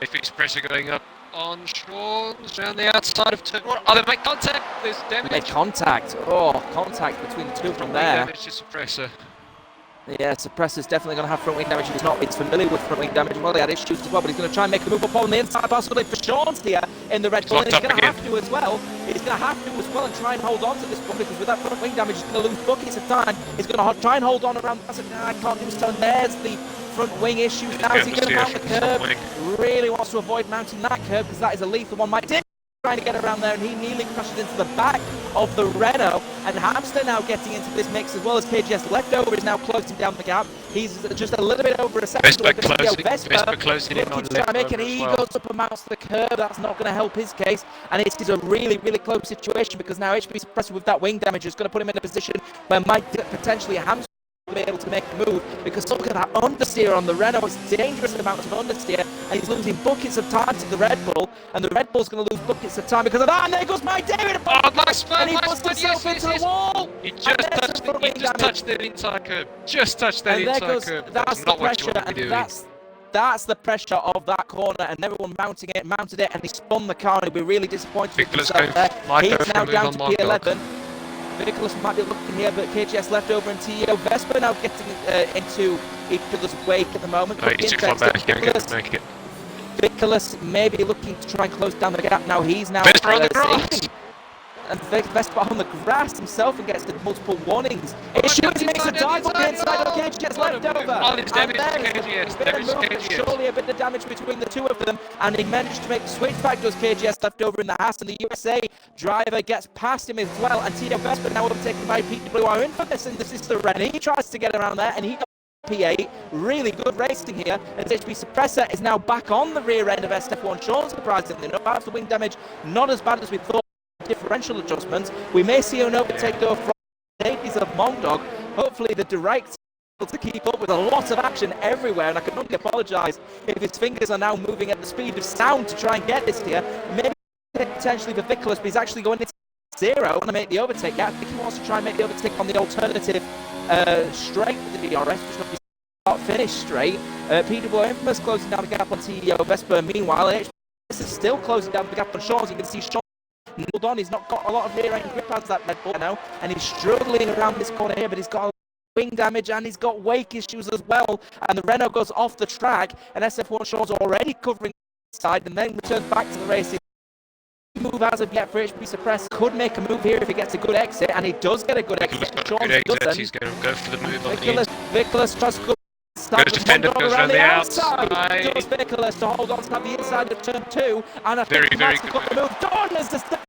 HB Suppressor going up on Sean's around the outside of turn 1. Oh, they make contact. There's damage. Made contact. Oh, contact between the two of them there. Damage to Suppressor. Yeah, Suppressor's definitely going to have front wing damage. He's familiar with front wing damage. Well, he had issues as well, but he's going to try and make a move up on the inside, possibly for Sean's here in the Red Bull. And he's going to have to as well. He's going to have to as well and try and hold on to this one, because with that front wing damage, he's going to lose buckets of time. He's going to try and hold on around the no, I can't do his turn. There's the front wing issues now. Is he going to mount the curb? Really wants to avoid mounting that curb, because that is a lethal one. Mike David trying to get around there, and he nearly crashes into the back of the Renault, and Hamster now getting into this mix, as well as KGS leftover is now closing down the gap. He's just a little bit over a second. Vespa closing in on left. He goes up and mounts the curb. That's not going to help his case, and it is a really close situation, because now HB Suppressor with that wing damage is going to put him in a position where Mike potentially Hamster be able to make a move, because look at that understeer on the Renault. It's dangerous amounts of understeer, and he's losing buckets of time to the Red Bull, and the Red Bull's going to lose buckets of time because of that. And there goes Mike David, and he puts himself into the wall. He just touched the inside curb. Just touched that inside curb. That's the pressure, and that's the pressure of that corner, and everyone mounted it, and he spun the car, and he'll be really disappointed with himself there. He's now down to P11. Nicholas might be looking here, but KGS left over, and TEO Vespa now getting into each other's wake at the moment. He's too far back, he can't make it. Nicholas may be looking to try and close down the gap now. He's now Vespa on the grass! And Vespa on the grass himself, and gets the multiple warnings. Issues, makes a dive up the inside of KGS left over. Oh, there's damage to KGS. Surely a bit of damage between the two of them, and he managed to make the switch back. Does KGS left over in the Haas, and the USA driver gets past him as well, and Tio Vespa now overtaken by PWR Infamous, and this is the Ren. He tries to get around there, and he got P8. Really good racing here, and HB Suppressor is now back on the rear end of SF1 Sean, surprisingly enough. After the wing damage, not as bad as we thought. Differential adjustments. We may see an overtake though from Davies of Mondog. Hopefully the direct to keep up with a lot of action everywhere, and I can only apologise if his fingers are now moving at the speed of sound to try and get this here. Maybe potentially for Nicholas, but he's actually going into 0 to make the overtake. Yeah, I think he wants to try and make the overtake on the alternative straight with the DRS, which will be start finish straight. PWR Infamous closing down the gap on TEO Vespa. Meanwhile, HBS is still closing down the gap on Sean. As you can see, Sean hold on, he's not got a lot of rear end grip as that Red Bull now, and he's struggling around this corner here, but he's got wing damage and he's got wake issues as well, and the Renault goes off the track, and SF1 Sean's already covering the side and then returns back to the race. Move as of yet for HB Suppress. Could make a move here if he gets a good exit, and he does get a good exit. Sean doesn't. He's going to go for the move on the Nicholas tries to go. Goes defender, goes around the outside. Does Nicholas to hold on to the inside of turn 2, and I think very good move. There's the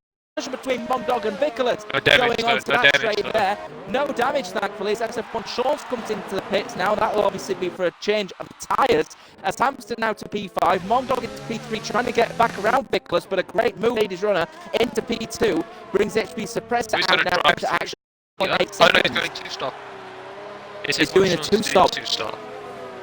between Mondog and Nicholas going on to that straight there. No damage, thankfully. As SF1 Sean's comes into the pits now. That will obviously be for a change of tyres. As Hamster now to P5, Mondog into P3, trying to get back around Nicholas, but a great move, ladies runner, into P2 brings HB Suppressor out now to action. Oh no, he's going 2-stop. He's doing a 2-stop.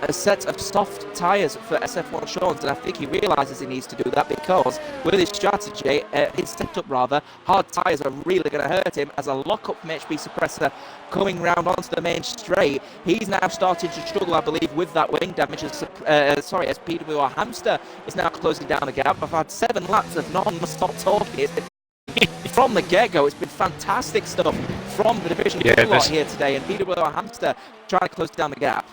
a set of soft tyres for SF1 Sean's, and I think he realises he needs to do that because with his strategy, his setup rather, hard tyres are really going to hurt him as a lock-up from HB Suppressor coming round onto the main straight. He's now starting to struggle, I believe, with that wing damage. As PWR Hamster is now closing down the gap. I've had 7 laps of non-stop talking. It's been from the get-go, it's been fantastic stuff from the Division 2 lot here today, and PWR Hamster trying to close down the gap.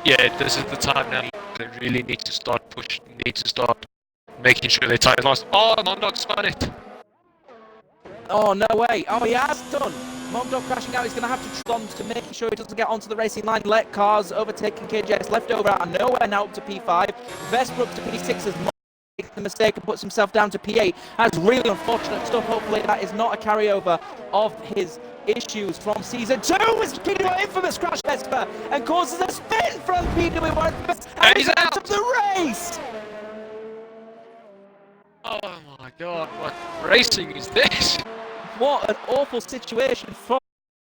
Yeah, this is the time now they really need to start pushing, need to start making sure their tyres last. Oh, Mondog spun it! Oh, no way. Oh, he has done. Mondog crashing out. He's going to have to respond to making sure he doesn't get onto the racing line. Let cars overtaking KJS. Left over out of nowhere now up to P5. Vesbrook to P6 as makes the mistake and puts himself down to P8. That's really unfortunate stuff. Hopefully that is not a carryover of his issues from season 2 as PWR Infamous crash Vespa and causes a spin from PWR Infamous and he's out of the race! Oh my god, what racing is this? What an awful situation for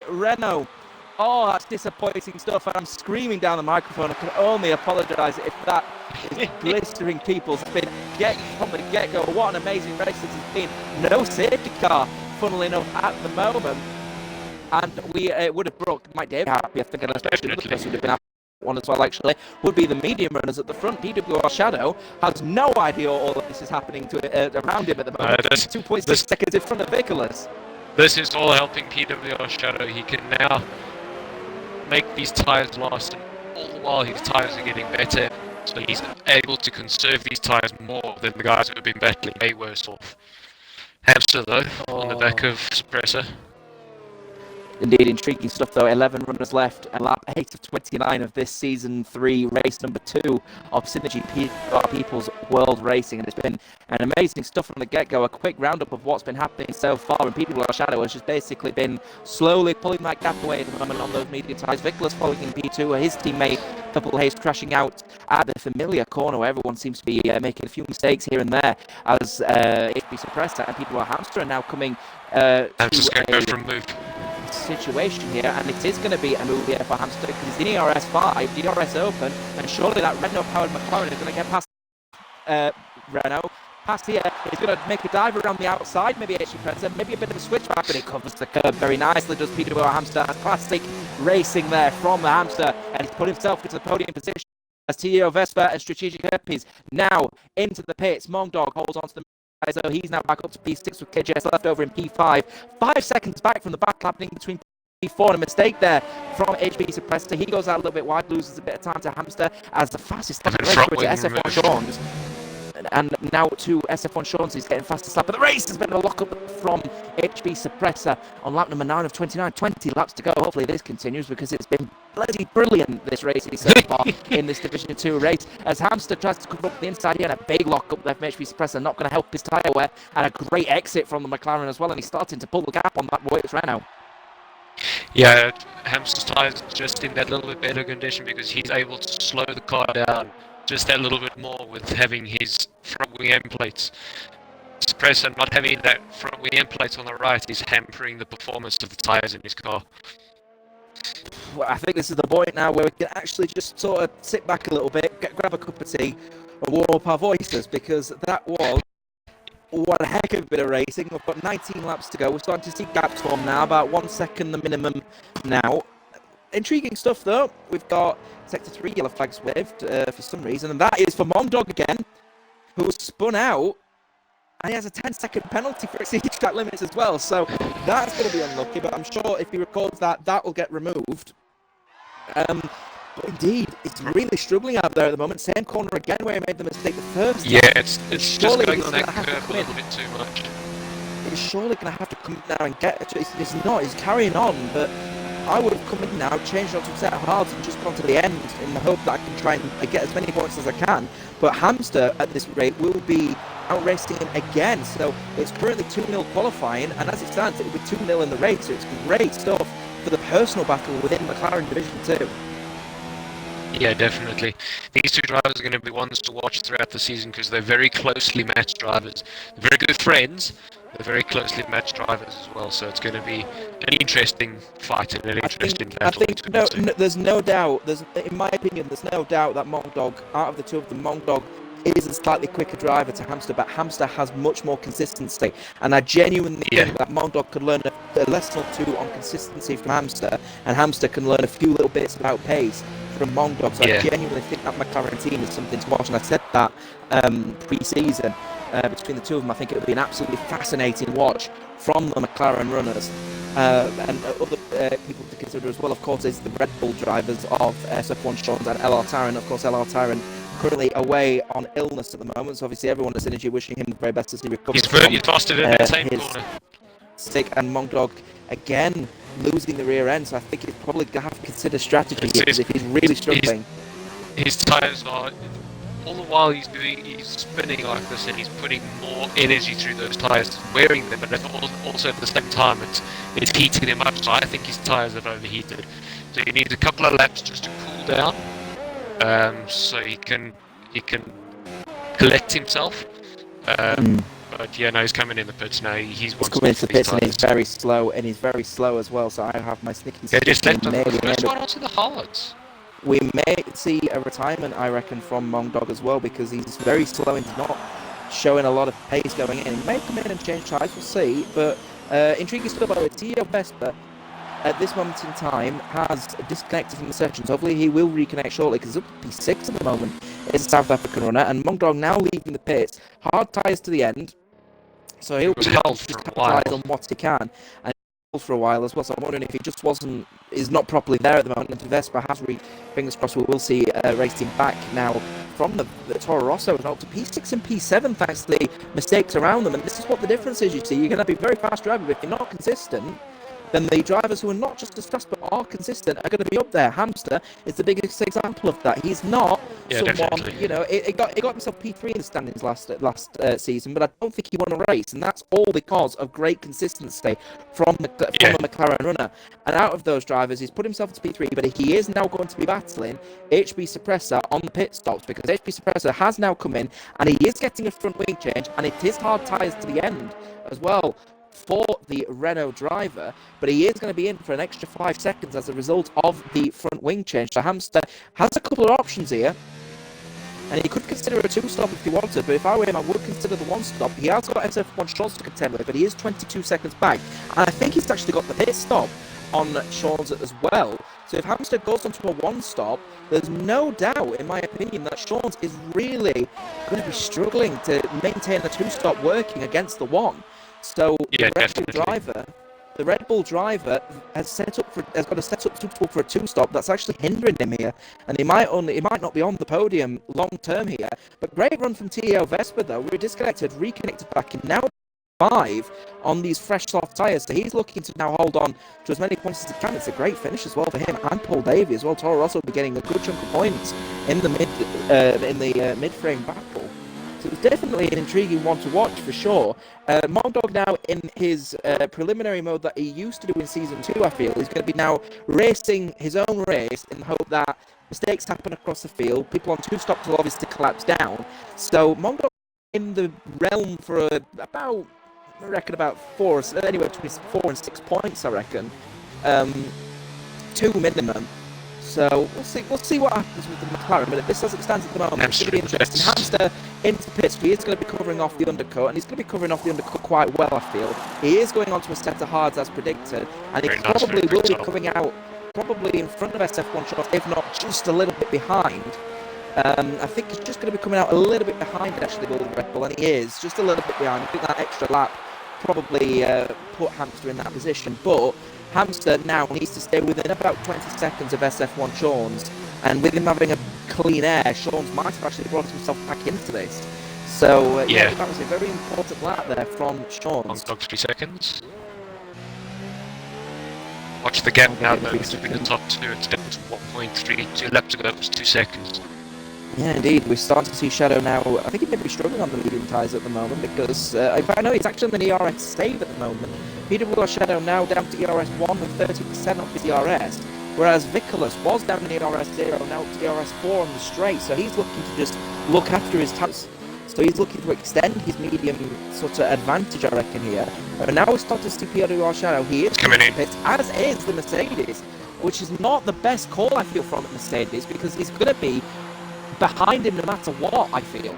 Renault. Oh, that's disappointing stuff, and I'm screaming down the microphone. I can only apologise if that is blistering people's spin from the get-go. What an amazing race this has been. No safety car, funnily enough, at the moment. And we would have brought Mike Dayle happy, I think, and especially the person would have been happy one as well, actually, would be the medium runners at the front. PWR Shadow has no idea all of this is happening to around him at the moment. 2.6 seconds in front of Nicholas. This is all helping PWR Shadow. He can now make these tyres last, and all the while his tyres are getting better, so he's able to conserve these tyres more than the guys who have been battling way worse off. Hamster though, on the back of Suppressor. Indeed, intriguing stuff though. 11 runners left, and lap 8 of 29 of this season 3 race number 2 of SynergyPWR People's World Racing, and it's been an amazing stuff from the get-go. A quick roundup of what's been happening so far, and PWR Shadow has just basically been slowly pulling that gap away at the moment on those medium tyres. Vickler's following in P2, where his teammate Purple Haze crashing out at the familiar corner where everyone seems to be making a few mistakes here and there, as HB Suppressor and PWR Hamster are now coming Hamster's going to go for a move situation here, and it is going to be a move here for Hamster because he's in ERS 5, DRS open, and surely that Renault-powered McLaren is going to get past Renault. Past here, he's going to make a dive around the outside, maybe HB Suppressor, maybe a bit of a switchback, but it covers the curb very nicely, does PWR Hamster. Has classic racing there from the Hamster, and he's put himself into the podium position as TEO Vespa and Strategic Herpes now into the pits. Mongdog holds on to the so he's now back up to P6 with KJS left over in P5. 5 seconds back from the back happening between P4 and a mistake there from HB Suppressor. He goes out a little bit wide, loses a bit of time to Hamster as the fastest lap of the race to SF1 Sean's. And now to SF1 Sean's, he's getting fastest lap of the race. There's been a lock-up from HB Suppressor on lap number 9 of 29. 20 laps to go. Hopefully this continues because it's been bloody brilliant, this racing so far in this Division 2 race. As Hamster tries to cover up the inside here, and a big lock-up there from HB Suppressor, not going to help his tyre wear. And a great exit from the McLaren as well, and he's starting to pull the gap on that Williams Renault. Yeah, Hamster's tyres just in that little bit better condition because he's able to slow the car down just that little bit more with having his front wing end plates. Suppressor not having that front wing end plate on the right is hampering the performance of the tyres in his car. Well, I think this is the point now where we can actually just sort of sit back a little bit, grab a cup of tea and warm up our voices, because that was one heck of a bit of racing. We've got 19 laps to go. We're starting to see gaps form now, about 1 second the minimum now. Intriguing stuff though. We've got Sector 3 yellow flags waved for some reason, and that is for Mondog again, who was spun out, and he has a 10-second penalty for exceeding track limits as well, so that's going to be unlucky, but I'm sure if he records that, that will get removed. But indeed, it's really struggling out there at the moment. Same corner again where he made the mistake the first time. Yeah, it's just going on that curve a little bit too much. He's surely going to have to come now and get it. He's not, he's carrying on, but I would have come in now, changed onto a set of hards and just gone to the end in the hope that I can try and get as many points as I can. But Hamster, at this rate, will be out-racing him again. So it's currently 2-0 qualifying, and as it stands, it will be 2-0 in the race. So it's great stuff for the personal battle within McLaren Division 2. Yeah, definitely. These two drivers are going to be ones to watch throughout the season because they're very closely matched drivers. They're very good friends, They're very closely matched drivers as well, so it's going to be an interesting fight and an interesting battle between the two. There's no doubt. In my opinion, there's no doubt that Mongdog, out of the two of them, Mongdog is a slightly quicker driver to Hamster, but Hamster has much more consistency. And I genuinely think that Mongdog could learn a lesson or two on consistency from Hamster, and Hamster can learn a few little bits about pace from Mongdog. So I genuinely think that McLaren team is something to watch, and I said that pre-season. Between the two of them, I think it would be an absolutely fascinating watch from the McLaren runners. And other people to consider as well, of course, is the Red Bull drivers of SF1 Sean's and LR Tyre. And of course, LR Tyre currently away on illness at the moment, so obviously everyone at Synergy wishing him the very best as he recovers from he's busted in the same corner. Sick, and Mongdog again losing the rear end, so I think he's probably going to have to consider strategy here, because if he's really struggling. His tyres are, all the while he's spinning like this, and he's putting more energy through those tyres, wearing them, but also at the same time it's heating them up, so I think his tyres have overheated. So he needs a couple of laps just to cool down, so he can collect himself. But yeah, no, he's coming in the pits now. He's coming into the pits, and he's very slow, as well. So I have my sneaky. Yeah, just left on the first one onto the hards. We may see a retirement, I reckon, from Mongdog as well, because he's very slow and he's not showing a lot of pace going in. He may come in and change tyres, we'll see. But intriguing stuff, by the way, Theo Vespa at this moment in time has disconnected from the sessions. Hopefully he will reconnect shortly, because he's up to P6 at the moment. It's a South African runner, and Mongdog now leaving the pits. Hard tyres to the end, so he'll be held to capitalise on what he can. And for a while as well, so I'm wondering if he just is not properly there at the moment, and Vespa has fingers crossed we will see race team back now from the Toro Rosso and up to P6 and P7 thanks to the mistakes around them. And this is what the difference is, you see. You're going to be very fast driver, but if you're not consistent, then the drivers who are not just as fast but are consistent are going to be up there. Hamster is the biggest example of that. He's not someone, definitely. you know, he got himself P3 in the standings last season, but I don't think he won a race, and that's all because of great consistency from the McLaren runner. And out of those drivers, he's put himself to P3, but he is now going to be battling HB Suppressor on the pit stops, because HB Suppressor has now come in, and he is getting a front wing change, and it is hard tyres to the end as well for the Renault driver, but he is going to be in for an extra 5 seconds as a result of the front wing change. So Hamster has a couple of options here, and he could consider a 2-stop if he wanted, but if I were him, I would consider the 1-stop. He has got SF1 Sean's to contend with, but he is 22 seconds back, and I think he's actually got the pit stop on Sean's as well. So if Hamster goes onto a 1-stop, there's no doubt, in my opinion, that Sean's is really going to be struggling to maintain the 2-stop working against the 1. So the Red Bull driver has got a setup suitable for a 2-stop that's actually hindering him here, and he might not be on the podium long term here. But great run from Theo Vespa though. We were disconnected, reconnected back in, now 5 on these fresh soft tyres, so he's looking to now hold on to as many points as he can. It's a great finish as well for him and Paul Davey as well. Toro Rosso will be getting a good chunk of points in the mid-frame battle. So it's definitely an intriguing one to watch for sure. Mongdog now in his preliminary mode that he used to do in Season 2, I feel. He's going to be now racing his own race in the hope that mistakes happen across the field. People on 2-stops will obviously collapse down. So Mongdog in the realm for about 4, anywhere between 4 and 6 points, I reckon. 2 minimum. So we'll see what happens with the McLaren, but this as it stands at the moment, it's going to be interesting. Hamster into the pits, he is going to be covering off the undercut, and he's going to be covering off the undercut quite well, I feel. He is going on to a set of hards as predicted, and he probably will be coming out probably in front of SF1 Sean, if not just a little bit behind. I think he's just going to be coming out a little bit behind actually with Red Bull, and he is just a little bit behind. I think that extra lap probably put Hamster in that position, but Hamster now needs to stay within about 20 seconds of SF1 Sean's, and with him having a clean air, Sean's might have actually brought himself back into this. So that was a very important lap there from Sean's. Mongdog 3 seconds. Watch the gap now though, between the top 2, it's down to 1.3, 2 laps ago it was 2 seconds. Yeah, indeed. We're starting to see Shadow now. I think he may be struggling on the medium tyres at the moment because, in fact, no, he's actually on the ERS save at the moment. PWR Shadow now down to ERS 1 with 30% off his ERS, whereas Vicolas was down in ERS 0, now to ERS 4 on the straight, so he's looking to just look after his tyres. So he's looking to extend his medium sort of advantage, I reckon, here. And now we start to see PWR Shadow. He is coming in, as is the Mercedes, which is not the best call, I feel, from the Mercedes, because he's going to be behind him no matter what, I feel.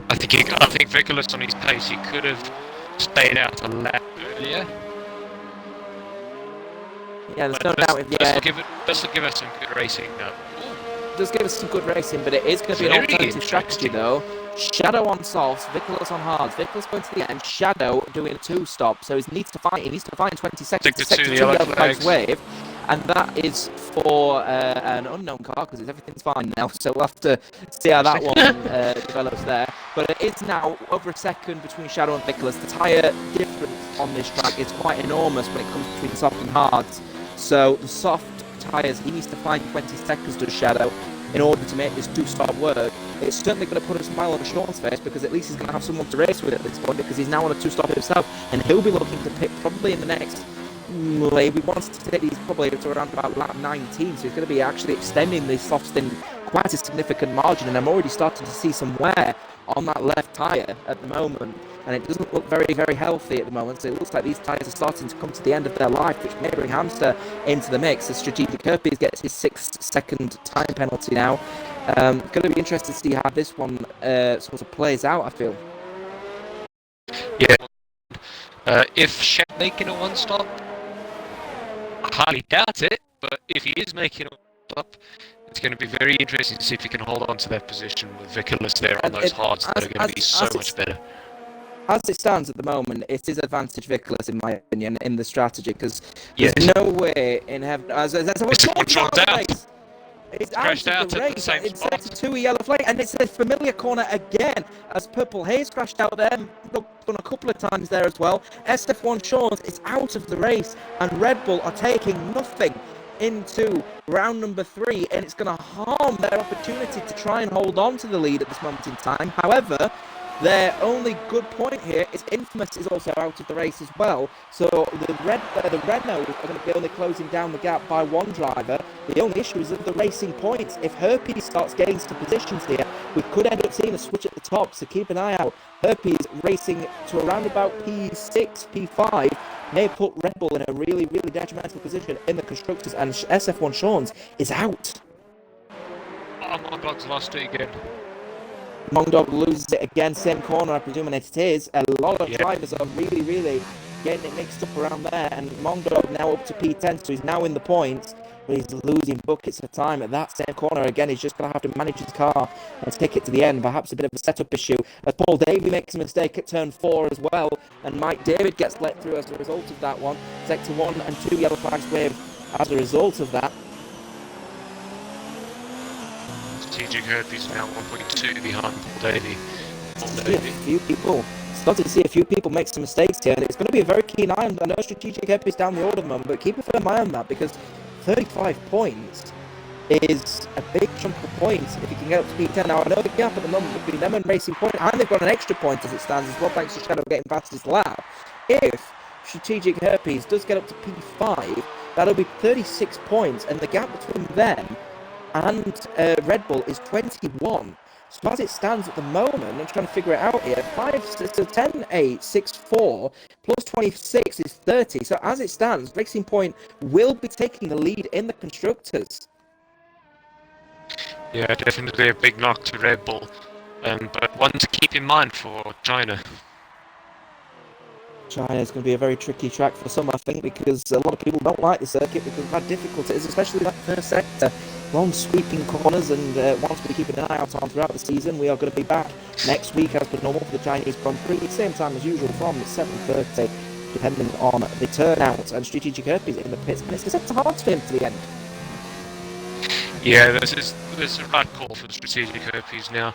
I think Vickers on his pace, he could have stayed out a lap earlier. Yeah, there's no doubt. This will give us some good racing now. Does give us some good racing, but it is going to be an alternative strategy, though. Shadow on softs, Vickers on hards. Vickers going to the end, Shadow doing a 2-stop, so he needs to find 20 seconds to sector 2 yellow flags wave, and that is for an unknown car, because everything's fine now, so we'll have to see how that one develops there. But it is now over a second between Shadow and Vickers. The tyre difference on this track is quite enormous when it comes between soft and hards, so the soft tyres, he needs to find 20 seconds to Shadow in order to make this 2-stop work. It's certainly going to put a smile on Sean's face, because at least he's going to have someone to race with at this point, because he's now on a 2-stop himself, and he'll be looking to pick probably in the next, maybe wants to take these probably to around about lap 19, so he's going to be actually extending this softs in quite a significant margin, and I'm already starting to see some wear on that left tyre at the moment, and it doesn't look very, very healthy at the moment, so it looks like these tyres are starting to come to the end of their life, which may bring Hamster into the mix as Strategic Herpes gets his 6-second time penalty now. Going to be interested to see how this one sort of plays out, I feel. Yeah. If Shep making a 1-stop, I highly doubt it, but if he is making a 1-stop, it's going to be very interesting to see if he can hold on to that position with Vickers there on those hards that are going to be so much better. As it stands at the moment, it is advantage Vickers, in my opinion, in the strategy, because there's no way in heaven... As out. It's crashed out of the race. It's sector 2 yellow flag, and it's a familiar corner again, as Purple Haze crashed out there, done a couple of times there as well. SF1 Shawns is out of the race, and Red Bull are taking nothing into round number 3, and it's going to harm their opportunity to try and hold on to the lead at this moment in time. However, their only good point here is Infamous is also out of the race as well. So the Renaults are going to be only closing down the gap by 1 driver. The only issue is that the racing points. If Herpes starts getting some positions here, we could end up seeing a switch at the top, so keep an eye out. Herpes racing to around about P6, P5 may put Red Bull in a really, really detrimental position in the constructors, and SF1 Shawns is out. Oh my God's lost it again. Mongdog loses it again, same corner, I presume, and it is. A lot of drivers are really, really getting it mixed up around there, and Mongdog now up to P10, so he's now in the points, but he's losing buckets of time at that same corner. Again, he's just going to have to manage his car and take it to the end, perhaps a bit of a setup issue, as Paul Davey makes a mistake at turn 4 as well, and Mike David gets let through as a result of that one. Sector 1 and 2 yellow flags wave as a result of that. Strategic Herpes now 1.2 behind Paul Davey. Starting to see a few people make some mistakes here. It's going to be a very keen eye on. I know Strategic Herpes down the order at the moment, but keep a firm eye on that, because 35 points is a big chunk of points if you can get up to P10. Now, I know the gap at the moment between them and Racing Point, and they've got an extra point as it stands as well, thanks to Shadow getting past his lap. If Strategic Herpes does get up to P5, that'll be 36 points, and the gap between them and Red Bull is 21. So as it stands at the moment, I'm trying to figure it out here, 10, 8, 6, 4, plus 26 is 30. So as it stands, Racing Point will be taking the lead in the Constructors. Yeah, definitely a big knock to Red Bull, but one to keep in mind for China. China is going to be a very tricky track for some, I think, because a lot of people don't like the circuit because of how difficult it is, especially that first sector. Long sweeping corners, and once we keep an eye out on throughout the season, we are going to be back next week as per normal for the Chinese Grand Prix, same time as usual from 7:30, depending on the turnout. And Strategic Herpes in the pits, and it's set to hard for him to the end. Yeah, this is a right call for Strategic Herpes now.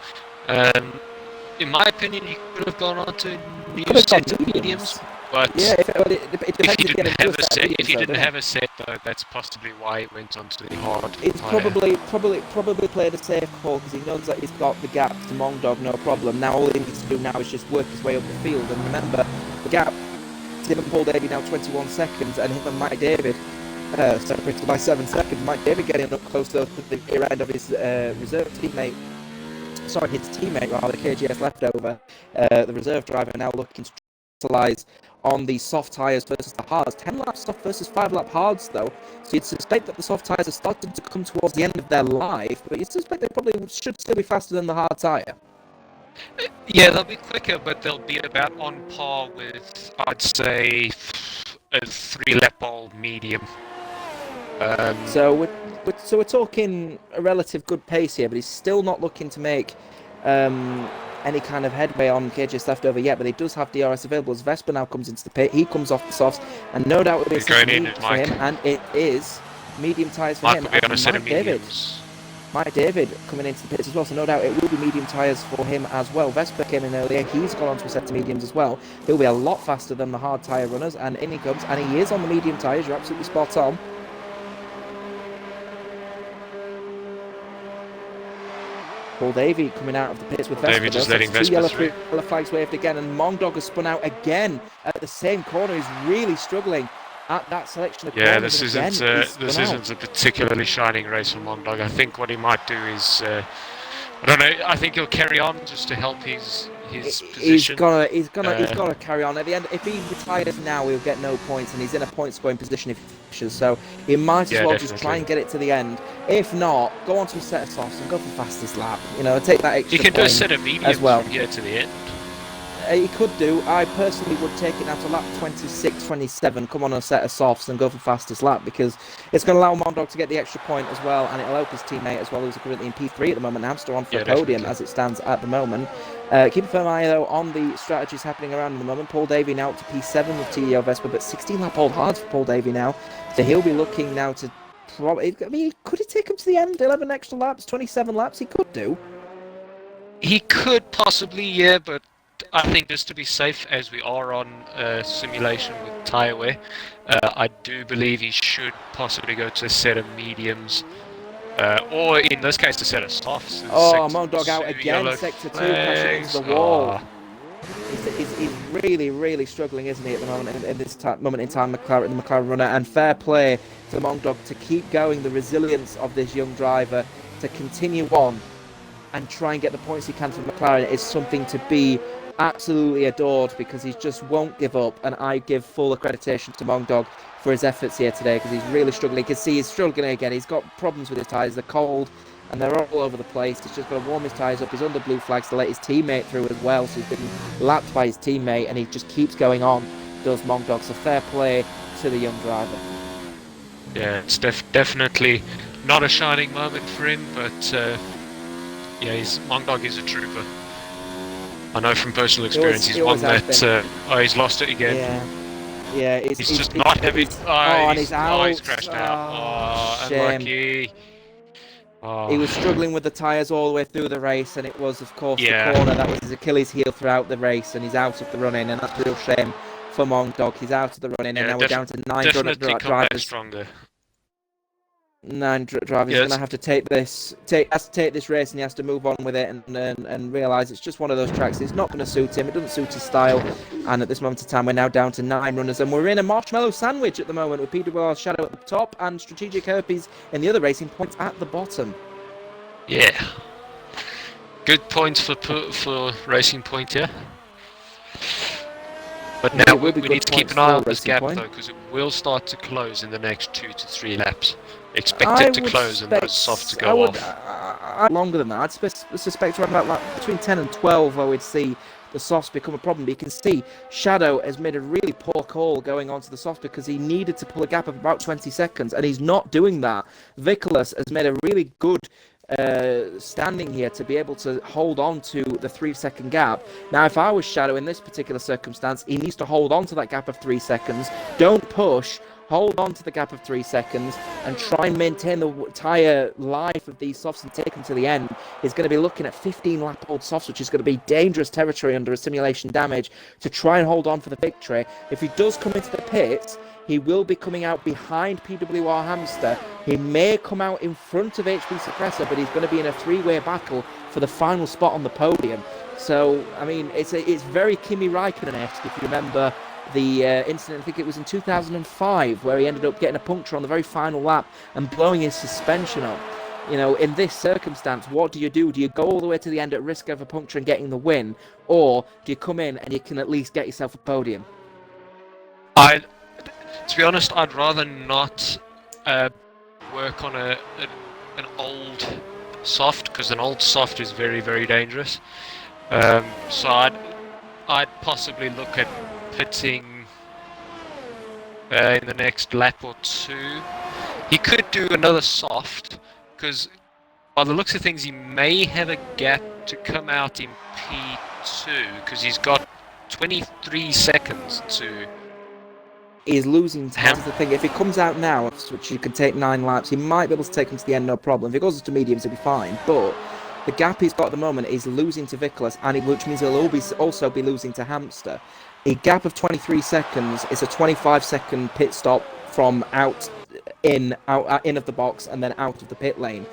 In my opinion, he could have gone on to new set of mediums, but yeah, if he didn't have a set, though, that's possibly why he went on to the hard. It's probably played a safe call because he knows that he's got the gap to Mongdog, no problem. Now all he needs to do now is just work his way up the field, and remember, the gap to him and Paul Davey now 21 seconds, and him and Mike David separated by 7 seconds. Mike David getting up close to the rear end of his reserve teammate sorry, his teammate rather, KGS leftover, the reserve driver, now looking to capitalize on the soft tyres versus the hards. 10 lap soft versus 5 lap hards though, so you'd suspect that the soft tyres are starting to come towards the end of their life, but you'd suspect they probably should still be faster than the hard tyre. Yeah, they'll be quicker, but they'll be about on par with, I'd say, a 3-lap-old medium. So we're talking a relative good pace here, but he's still not looking to make any kind of headway on KGS leftover yet. But he does have DRS available as Vespa now comes into the pit. He comes off the softs, and no doubt it'll be a set of mediums for him, and it is medium tyres for him. Will be on a set of mediums. Mike David coming into the pits as well, so no doubt it will be medium tyres for him as well. Vespa came in earlier, he's gone on to a set of mediums as well. He'll be a lot faster than the hard tyre runners, and in he comes, and he is on the medium tyres, you're absolutely spot on. Paul Davey coming out of the pits with Vespa. Davey just letting Vespa through. Yellow flags waved again, and Mongdog has spun out again at the same corner. He's really struggling at that selection of corners. Yeah, this isn't a particularly shining race for Mongdog. I think what he might do is, I don't know. I think he'll carry on just to help his position. He's gonna carry on. At the end, if he retires now, he'll get no points, and he's in a point-scoring position if he finishes. So he might as well just try and get it to the end. If not, go on to a set of softs and go for fastest lap. You know, take that extra. He can do a set of mediums as well from here to the end. He could do. I personally would take it now to lap 26, 27, come on a set of softs and go for fastest lap, because it's going to allow Mongdog to get the extra point as well, and it'll help his teammate as well, who's currently in P3 at the moment. Hamster on for a podium as it stands at the moment. Keep a firm eye though on the strategies happening around at the moment. Paul Davey now up to P7 with TEO Vespa, but 16 lap old hards for Paul Davey now, so he'll be looking now to probably. I mean, could he take him to the end? 11 extra laps, 27 laps. He could do. He could possibly, yeah, but I think just to be safe, as we are on simulation with Tyre, I do believe he should possibly go to a set of mediums, or in this case, a set of softs. Mongdog out again, sector 2, crashing into the wall. He's really, really struggling, isn't he, at the moment, in this moment in time, the McLaren runner, and fair play to Mongdog to keep going, the resilience of this young driver, to continue on and try and get the points he can from McLaren is something to be absolutely adored, because he just won't give up, and I give full accreditation to Mongdog for his efforts here today, because he's really struggling. You can see he's struggling again. He's got problems with his tyres. They're cold and they're all over the place. He's just got to warm his tyres up. He's under blue flags to let his teammate through as well, so he's been lapped by his teammate, and he just keeps going on, does Mongdog. So fair play to the young driver. Yeah, it's definitely not a shining moment for him, but yeah, Mongdog is a trooper. I know from personal experience, he's one that he's lost it again. Yeah. He's just not having. And he's out. He's crashed out. Shame. Unlucky. He was struggling with the tyres all the way through the race, and it was, of course, the corner that was his Achilles heel throughout the race, and he's out of the running, and that's a real shame for Mongdog. He's out of the running, and now we're down to 9 drivers. Stronger. 9 drivers going to have to take this race, and he has to move on with it and realise it's just one of those tracks. It's not going to suit him. It doesn't suit his style. And at this moment in time, we're now down to 9 runners, and we're in a marshmallow sandwich at the moment with PWR Shadow at the top and Strategic Herpes in the other racing points at the bottom. Yeah. Good points for Racing Point, yeah. But now we need to keep an eye on this gap, though, because it will start to close in the next 2 to 3 laps. Expect it to close and those softs to go off. Longer than that. I'd suspect around about between 10 and 12 I would see the softs become a problem. But you can see Shadow has made a really poor call going on to the softs, because he needed to pull a gap of about 20 seconds, and he's not doing that. Vicolas has made a really good standing here to be able to hold on to the 3-second gap. Now, if I was Shadow in this particular circumstance, he needs to hold on to that gap of 3 seconds. Don't push. Hold on to the gap of 3 seconds and try and maintain the tyre life of these softs and take them to the end. He's going to be looking at 15-lap-old softs, which is going to be dangerous territory under a simulation damage, to try and hold on for the victory. If he does come into the pits, he will be coming out behind PWR Hamster. He may come out in front of HB Suppressor, but he's going to be in a 3-way battle for the final spot on the podium. So, I mean, it's very Kimi Raikkonen-esque, if you remember the incident. I think it was in 2005, where he ended up getting a puncture on the very final lap and blowing his suspension up. You know, in this circumstance, what do you do? Do you go all the way to the end at risk of a puncture and getting the win, or do you come in and you can at least get yourself a podium? To be honest, I'd rather not work on an old soft, because an old soft is very, very dangerous. So I'd possibly look at pitting in the next lap or two. He could do another soft, because by the looks of things, he may have a gap to come out in P2, because he's got 23 seconds to... He's losing time. That's the thing. If he comes out now, which he could take 9 laps, he might be able to take him to the end, no problem. If he goes to mediums, he'll be fine. But the gap he's got at the moment is losing to Vickers, which means he'll also be losing to Hamster. A gap of 23 seconds is a 25-second pit stop from in of the box and then out of the pit lane.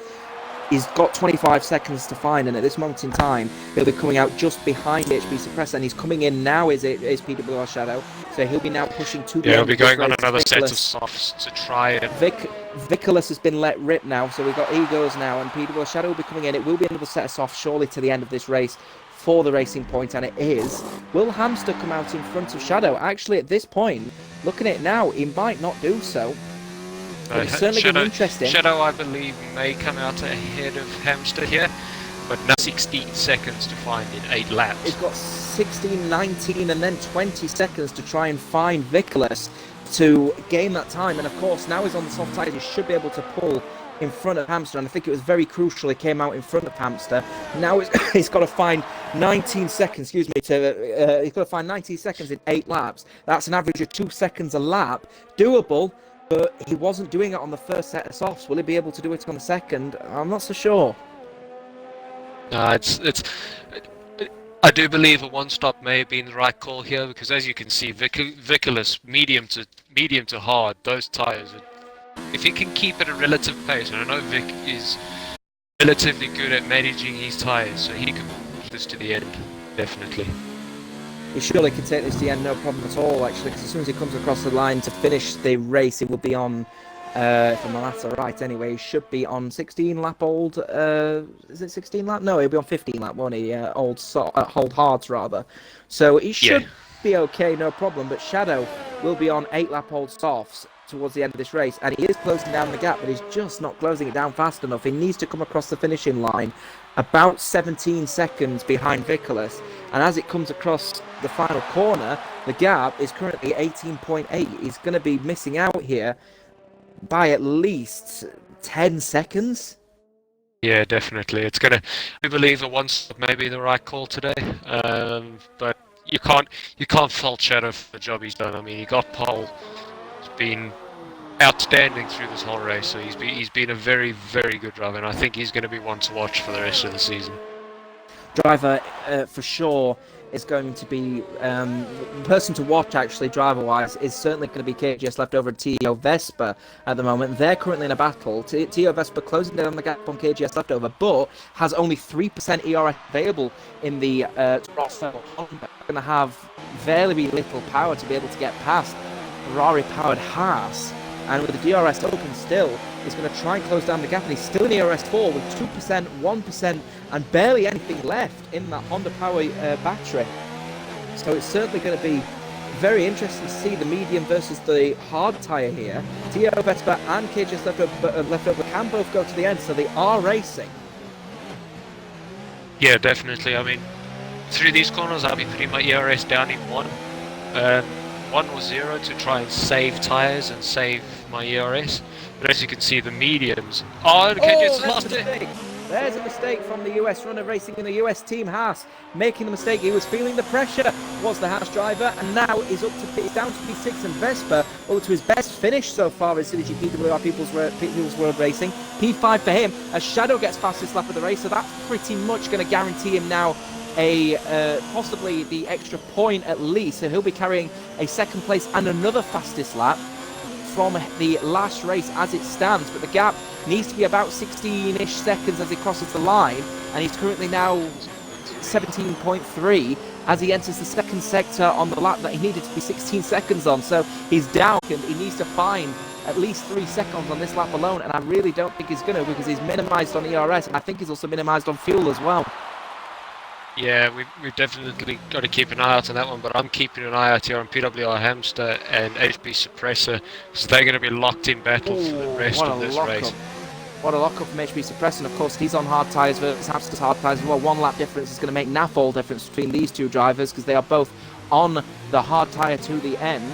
He's got 25 seconds to find, and at this moment in time, he'll be coming out just behind HB Suppressor, and he's coming in now is PWR Shadow, so he'll be now pushing to the end. He'll be going on another Vickers. set of softs to try it. Vickers has been let rip now, so we've got egos now, and PWR Shadow will be coming in. It will be another set of softs surely to the end of this race for the Racing Point, and it is. Will Hamster come out in front of Shadow? Actually, at this point, looking at it now, he might not do so. It's certainly going to be interesting. Shadow, I believe, may come out ahead of Hamster here, but now 16 seconds to find in 8 laps. He's got 16, 19, and then 20 seconds to try and find Vickers to gain that time. And of course, now he's on the soft tyres, he should be able to pull in front of Hamster, and I think it was very crucial he came out in front of Hamster. Now he's got to find 19 seconds, he's got to find 19 seconds in 8 laps. That's an average of 2 seconds a lap. Doable. But he wasn't doing it on the first set of softs. Will he be able to do it on the second? I'm not so sure. I do believe a one-stop may have been the right call here, because as you can see, Vickers medium to hard, those tyres, if he can keep at a relative pace, and I know Vic is relatively good at managing his tyres, so he can push this to the end, definitely. He surely can take this to the end, no problem at all, actually, because as soon as he comes across the line to finish the race, it will be on, if my maths are right anyway, he should be on 16 lap old, is it 16 lap? No, he'll be on 15 lap, won't he? Hold hards, rather. So he should be okay, no problem, but Shadow will be on 8 lap old softs towards the end of this race, and he is closing down the gap, but he's just not closing it down fast enough. He needs to come across the finishing line about 17 seconds behind Vickers, and as it comes across the final corner, the gap is currently 18.8. He's going to be missing out here by at least 10 seconds. Yeah, definitely. It's going to, I believe, a one-stop may be the right call today, but you can't fault Shadow for the job he's done. I mean, he got pole. He's been outstanding through this whole race, so he's been a very, very good driver, and I think he's going to be one to watch for the rest of the season. Driver, for sure, is going to be the person to watch, actually, driver-wise, is certainly going to be KGS Leftover and TO Vespa at the moment. They're currently in a battle. TO Vespa closing down the gap on KGS Leftover, but has only 3% ERS available in the Ross. They're going to have very little power to be able to get past Ferrari-powered Haas. And with the DRS open still, he's going to try and close down the gap, and he's still in ERS 4 with 2%, 1%, and barely anything left in that Honda Power battery. So it's certainly going to be very interesting to see the medium versus the hard tyre here. TO Vespa and KGS Leftover can both go to the end, so they are racing. Yeah, definitely. I mean, through these corners, I'll be putting my ERS down in 1. 1 or 0 to try and save tyres and save my ERS. But as you can see, the mediums... Oh, KGS lost it! There's a mistake from the US runner racing in the US team Haas. Making the mistake, he was feeling the pressure, was the Haas driver, and now he's down to P6, and Vespa up to his best finish so far in SynergyPWR People's World Racing. P5 for him, as Shadow gets fastest lap of the race, so that's pretty much going to guarantee him now possibly the extra point at least, so he'll be carrying a second place and another fastest lap from the last race as it stands, but the gap needs to be about 16-ish seconds as he crosses the line, and he's currently now 17.3. as he enters the second sector on the lap that he needed to be 16 seconds on. So he's down, and he needs to find at least 3 seconds on this lap alone, and I really don't think he's going to, because he's minimised on ERS, and I think he's also minimised on fuel as well. Yeah, we've definitely got to keep an eye out on that one, but I'm keeping an eye out here on PWR Hamster and HB Suppressor, because they're going to be locked in battle for the rest of this race. What a lock-up from HB Suppressor, and of course he's on hard tyres versus Hamster's hard tyres as well. 1 lap difference is going to make naff all difference between these two drivers, because they are both on the hard tyre to the end.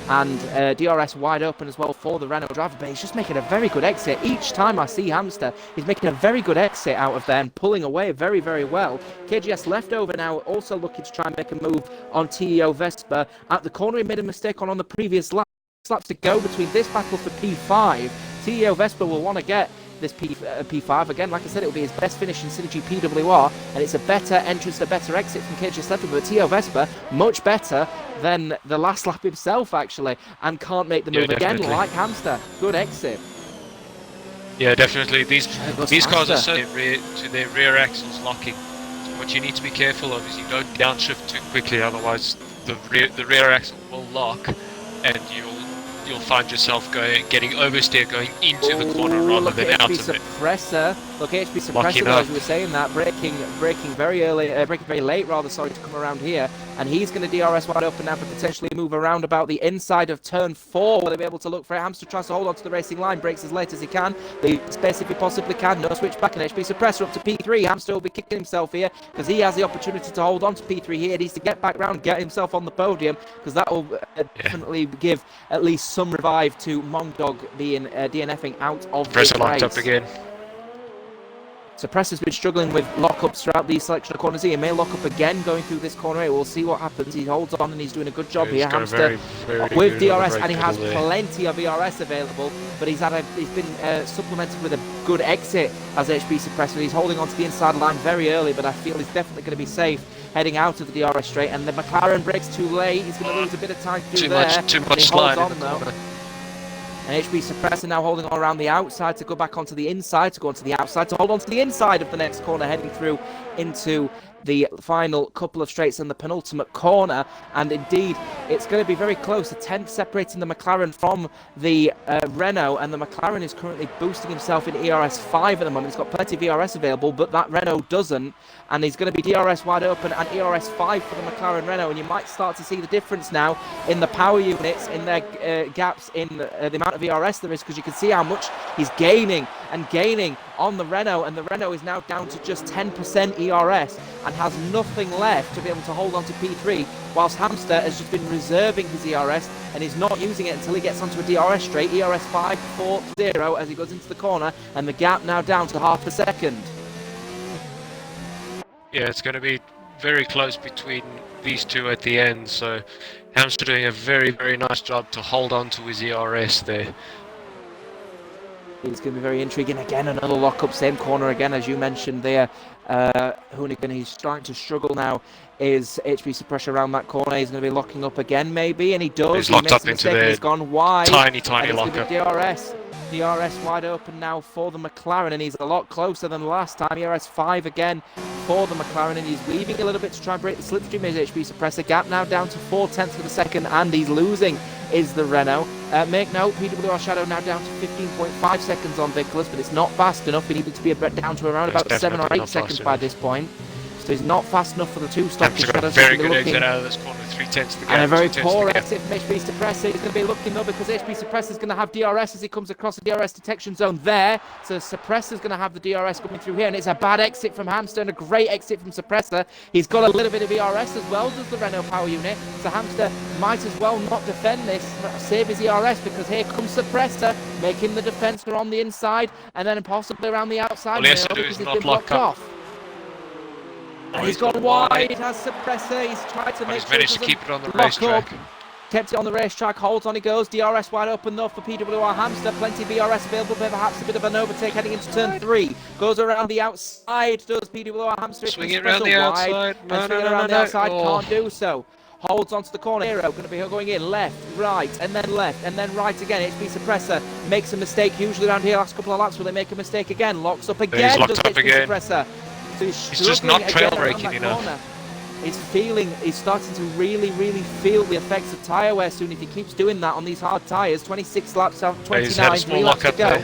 And DRS wide open as well for the Renault driver, but he's just making a very good exit. Each time I see Hamster, he's making a very good exit out of there and pulling away very, very well. KGS left over now, also looking to try and make a move on TEO Vespa. At the corner, he made a mistake on the previous lap. 6 laps to go between this battle for P5. TEO Vespa will want to get this P5 again. Like I said, it will be his best finish in SynergyPWR, and it's a better entrance, a better exit from KGS left over. But TEO Vespa much better than the last lap himself, actually, and can't make the move again like Hamster. Good exit. Yeah, definitely. These cars are so to their rear axles locking. So what you need to be careful of is you don't downshift too quickly, otherwise the rear axle will lock, and you'll find yourself getting oversteer going into the corner rather than out of it. Look, HB Suppressor, as we were saying that, braking very early, braking very late rather, sorry, to come around here, and he's going to DRS wide open now to potentially move around about the inside of turn 4. Will they be able to look for it? Hamster tries to hold on to the racing line, brakes as late as he can, the space if he possibly can, no switch back, and HB Suppressor up to P3. Hamster will be kicking himself here, because he has the opportunity to hold on to P3 here. He needs to get back round, get himself on the podium, because that will definitely give at least some revive to Mongdog being DNFing out of the race. Locked up again. Suppressor's been struggling with lockups throughout these selection of corners. He may lock up again going through this corner. We'll see what happens. He holds on and he's doing a good job here. Hamster with DRS, and he has plenty of ERS available, but he's been supplemented with a good exit as HB Suppressor. He's holding on to the inside line very early, but I feel he's definitely going to be safe heading out of the DRS straight. And the McLaren brakes too late. He's going to lose a bit of time through there. Too much slide in the corner. And HB Suppressor now holding on around the outside to go back onto the inside, to go onto the outside, to hold on to the inside of the next corner, heading through into the final couple of straights and the penultimate corner. And indeed, it's going to be very close. A tenth separating the McLaren from the Renault, and the McLaren is currently boosting himself in ERS 5 at the moment. He's got plenty of ERS available, but that Renault doesn't, and he's going to be DRS wide open and ERS 5 for the McLaren Renault. And you might start to see the difference now in the power units, in their gaps in the amount of ERS there is, because you can see how much he's gaining and gaining on the Renault, and the Renault is now down to just 10% ERS and has nothing left to be able to hold on to P3, whilst Hamster has just been reserving his ERS and is not using it until he gets onto a DRS straight. ERS 5-4-0 as he goes into the corner, and the gap now down to half a second. Yeah, it's going to be very close between these two at the end, so Hamster doing a very, very nice job to hold on to his ERS there. It's going to be very intriguing. Again, another lock-up, same corner again, as you mentioned there. Hoonigan, he's starting to struggle now. Is HB Suppressor around that corner? He's going to be locking up again, maybe, and he does. He's locked up into the he's gone wide. Tiny lock-up. DRS wide open now for the McLaren, and he's a lot closer than last time. ERS 5 again for the McLaren, and he's weaving a little bit to try and break the slipstream. Is HB Suppressor gap now down to 0.4 of a second, and he's losing is the Renault. Make note, PWR Shadow now down to 15.5 seconds on Vickers, but it's not fast enough. He needed to be down to around about 7 or 8 seconds by this point. So he's not fast enough for the two stoppage. Got a very good exit out of this corner, 3/10 of the gap. And a very poor exit from HB Suppressor. He's going to be looking though, because HB Suppressor is going to have DRS as he comes across the DRS detection zone there. So Suppressor is going to have the DRS coming through here, and it's a bad exit from Hamster and a great exit from Suppressor. He's got a little bit of ERS as well, does the Renault power unit. So Hamster might as well not defend this, save his ERS, because here comes Suppressor making the defence on the inside and then possibly around the outside. All he has to do is not lock up. He's gone wide, has Suppressor, he's tried to make sure he managed to keep it on the racetrack. Kept it on the racetrack, holds on, he goes. DRS wide open though for PWR Hamster, plenty of ERS available, but perhaps a bit of an overtake heading into turn 3. Goes around the outside, does PWR Hamster. Swing it around the outside. The outside, can't do so. Holds onto the corner. Hero going to be going in left, right, and then left, and then right again. HB Suppressor makes a mistake usually around here. Last couple of laps, will they make a mistake again? Locks up again. He's locked up again. Suppressor. So he's just not trail braking enough. he's starting to really feel the effects of tyre wear soon if he keeps doing that on these hard tyres. 26 laps out, 29, 3 laps to go.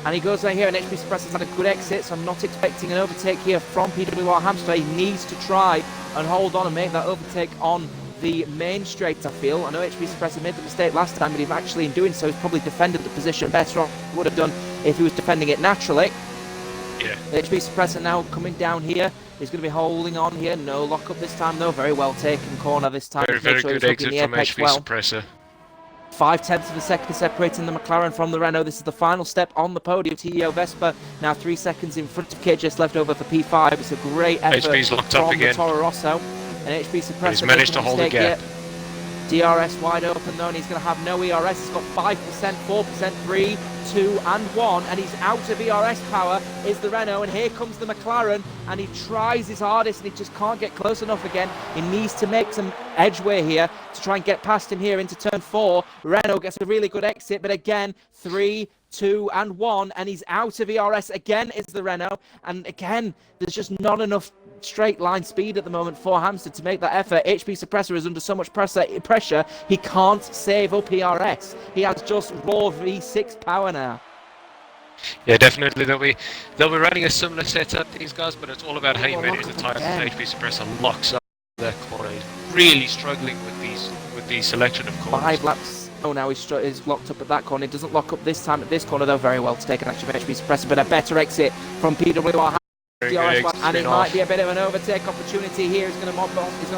And he goes right here, and HP Suppressor's had a good exit, so I'm not expecting an overtake here from PWR Hamster. He needs to try and hold on and make that overtake on the main straight, I feel. I know HP Suppressor made the mistake last time, but actually in doing so, he's probably defended the position better off he would have done if he was defending it naturally. Yeah. HP Suppressor now coming down here. He's going to be holding on here. No lock-up this time, though. Very well taken corner this time. Very good exit from HP Suppressor. 0.5 of a second separating the McLaren from the Renault. This is the final step on the podium. TEO Vespa now 3 seconds in front of KJS left over for P5. It's a great effort HP's locked up from again. the Toro Rosso. And HP Suppressor he's managed to hold the gap. DRS wide open though, and he's going to have no ERS. He's got 5%, 4%, 3, 2 and 1, and he's out of ERS power is the Renault, and here comes the McLaren, and he tries his hardest and he just can't get close enough again. He needs to make some edgeway here to try and get past him here into turn 4. Renault gets a really good exit, but again 3, 2 and 1, and he's out of ERS again is the Renault, and again there's just not enough straight line speed at the moment for Hamster to make that effort. HP Suppressor is under so much pressure he can't save up ERS. He has just raw V6 power now. Yeah, definitely they'll be running a similar setup, these guys, but it's all about how you manage the tyres. HP Suppressor locks up their corner. He's really struggling with these selection of corners. 5 laps. Oh, now he's locked up at that corner. He doesn't lock up this time at this corner, though. Very well taken actually by HP Suppressor, but a better exit from PWR. And it might be a bit of an overtake opportunity here. He's going to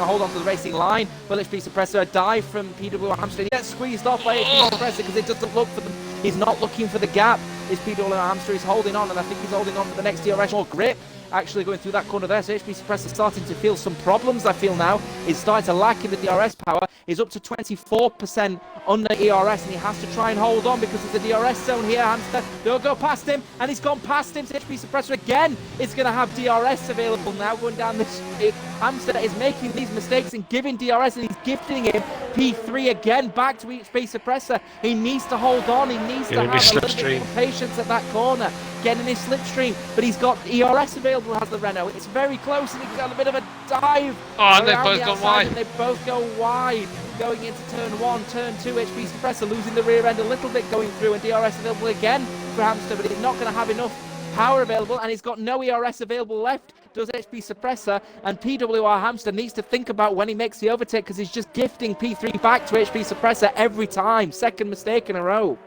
hold on to the racing line. Well, HP Suppressor, a dive from PWR Hamster. He gets squeezed off by HP Suppressor because it doesn't look for them. He's not looking for the gap. His PWR Hamster is holding on, and I think he's holding on for the next DRS. More grip actually going through that corner there. So HP Suppressor starting to feel some problems, I feel now. He's starting to lack in the DRS power. He's up to 24% under ERS, and he has to try and hold on because there's a DRS zone here. Hamster, they'll go past him, and he's gone past him. So HP Suppressor again is going to have DRS available now going down this street. Hamster is making these mistakes and giving DRS, and he's gifting him P3 again back to HP Suppressor. He needs to hold on. He needs to have a little bit of patience at that corner, getting his slipstream, but he's got ERS available, has the Renault. It's very close, and he's got a bit of a dive. Oh, and they've both gone wide. And they both go wide. Going into turn 1, turn 2, HP Suppressor losing the rear end a little bit going through, and DRS available again for Hamster, but he's not going to have enough power available, and he's got no ERS available left, does HP Suppressor, and PWR Hamster needs to think about when he makes the overtake because he's just gifting P3 back to HP Suppressor every time. Second mistake in a row.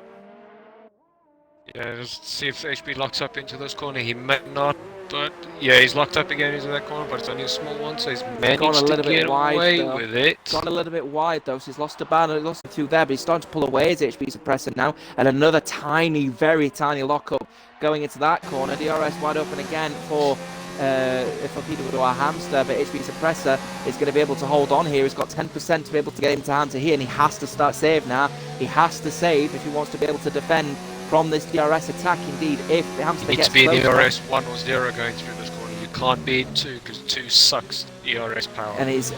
Yeah, just see if HP locks up into this corner. He might not, but yeah, he's locked up again into that corner, but it's only a small one, so he's managed to get away with it. Gone a little bit wide though, so he's lost a banner, lost it through there, but he's starting to pull away as HP Suppressor now, and another tiny, very tiny lockup going into that corner. DRS wide open again for PWR Hamster, but HP Suppressor is going to be able to hold on here. He's got 10% to be able to get into hand to here, and he has to start save now. He has to save if he wants to be able to defend from this DRS attack. Indeed, if Hamster gets close, be DRS 1 or 0 going through this corner. You can't be in 2 because 2 sucks ERS power. And he's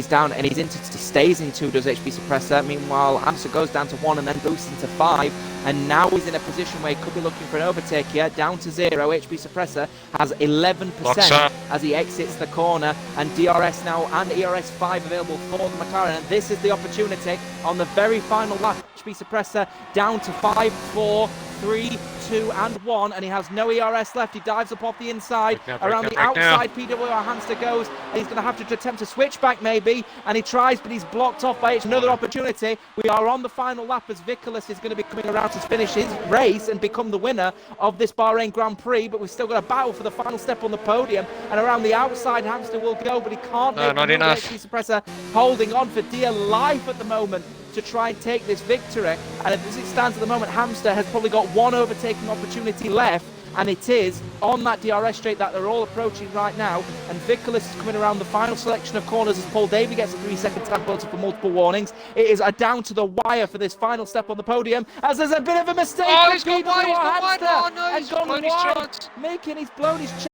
down, and he stays in 2, does HP Suppressor. Meanwhile, Hamster goes down to 1 and then boosts into 5, and now he's in a position where he could be looking for an overtake here. Down to 0. HP Suppressor has 11% as he exits the corner, and DRS now and ERS 5 available for the McLaren, and this is the opportunity on the very final lap. HP Suppressor down to 5, 4, 3, 2 and 1, and he has no ERS left. He dives up off the inside, around the outside. PWR Hamster goes, and he's going to have to attempt to switch back maybe, and he tries, but he's blocked off by another opportunity. We are on the final lap as Vickers is going to be coming around to finish his race and become the winner of this Bahrain Grand Prix, but we've still got a battle for the final step on the podium, and around the outside Hamster will go, but he can't make not enough. HP Suppressor holding on for dear life at the moment to try and take this victory, and as it stands at the moment, Hamster has probably got one overtaking opportunity left, and it is on that DRS straight that they're all approaching right now, and Vickers is coming around the final selection of corners as Paul Davey gets a 3-second tag penalty for multiple warnings. It is a down to the wire for this final step on the podium, as there's a bit of a mistake. He's gone wide, oh no, he's blown his chance. He's blown his chance,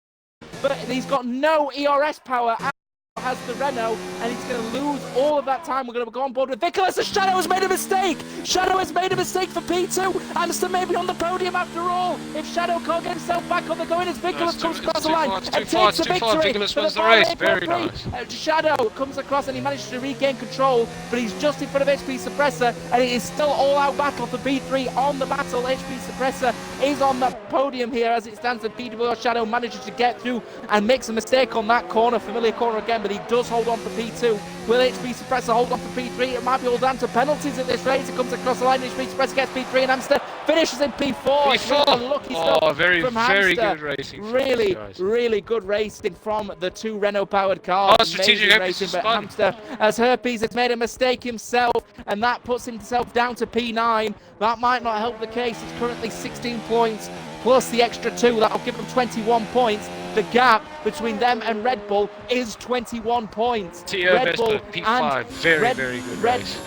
but he's got no ERS power. has the Renault, and he's going to lose all of that time. We're going to go on board with Nicholas. Shadow has made a mistake. Shadow has made a mistake for P2. Amster may be on the podium after all. If Shadow can't get himself back on the going, as Nicholas comes across the line and takes the victory. Nicholas wins the race. Very nice. Shadow comes across and he manages to regain control, but he's just in front of HP Suppressor, and it is still all-out battle for P3 on the battle. HP Suppressor is on the podium here as it stands, and PWR Shadow manages to get through and makes a mistake on that corner, familiar corner again, but he does hold on for P2. Will HP Suppressor hold on for P3? It might be all down to penalties at this race. It comes across the line, HP Suppressor gets P3, and Amster finishes in P4. Very good racing. Really good racing from the two Renault-powered cars. Strategic racing, but Amster, as Herpes has made a mistake himself, and that puts himself down to P9. That might not help the case. It's currently 16 points plus the extra 2. That'll give them 21 points. The gap between them and Red Bull is 21 points. Red Bull P5, very good race.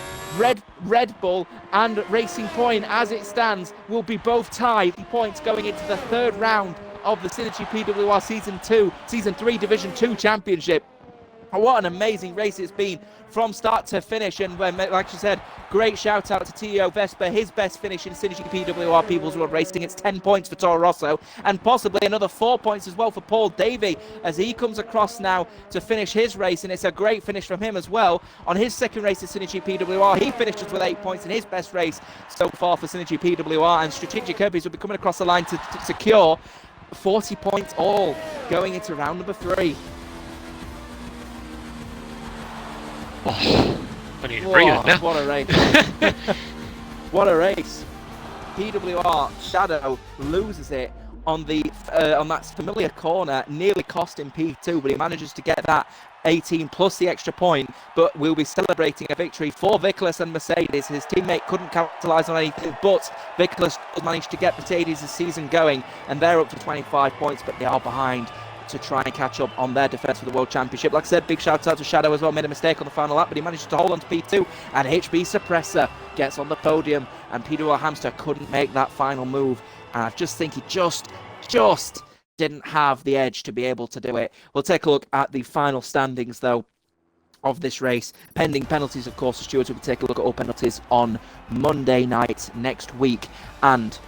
Red Bull and Racing Point, as it stands, will be both tied points going into the third round of the Synergy PWR Season 3 Division 2 Championship. What an amazing race it's been from start to finish, and like you said, great shout out to Tio Vespa, his best finish in Synergy PWR People's World Racing. It's 10 points for Toro Rosso, and possibly another 4 points as well for Paul Davey as he comes across now to finish his race, and it's a great finish from him as well. On his second race at Synergy PWR, he finishes with 8 points in his best race so far for Synergy PWR, and Strategic Herpes will be coming across the line to secure 40 points all going into round number 3. Oh, I need to breathe now. What a race. What a race. PWR Shadow loses it on that familiar corner, nearly cost him P2, but he manages to get that 18 plus the extra point, but we'll be celebrating a victory for Nicholas and Mercedes. His teammate couldn't capitalise on anything, but Nicholas managed to get Mercedes' season going, and they're up to 25 points, but they are behind to try and catch up on their defence for the World Championship. Like I said, big shout out to Shadow as well, made a mistake on the final lap, but he managed to hold on to P2, and HB Suppressor gets on the podium, and PWR Hamster couldn't make that final move, and I just think he just didn't have the edge to be able to do it. We'll take a look at the final standings though of this race, pending penalties of course. The stewards will take a look at all penalties on Monday night next week, and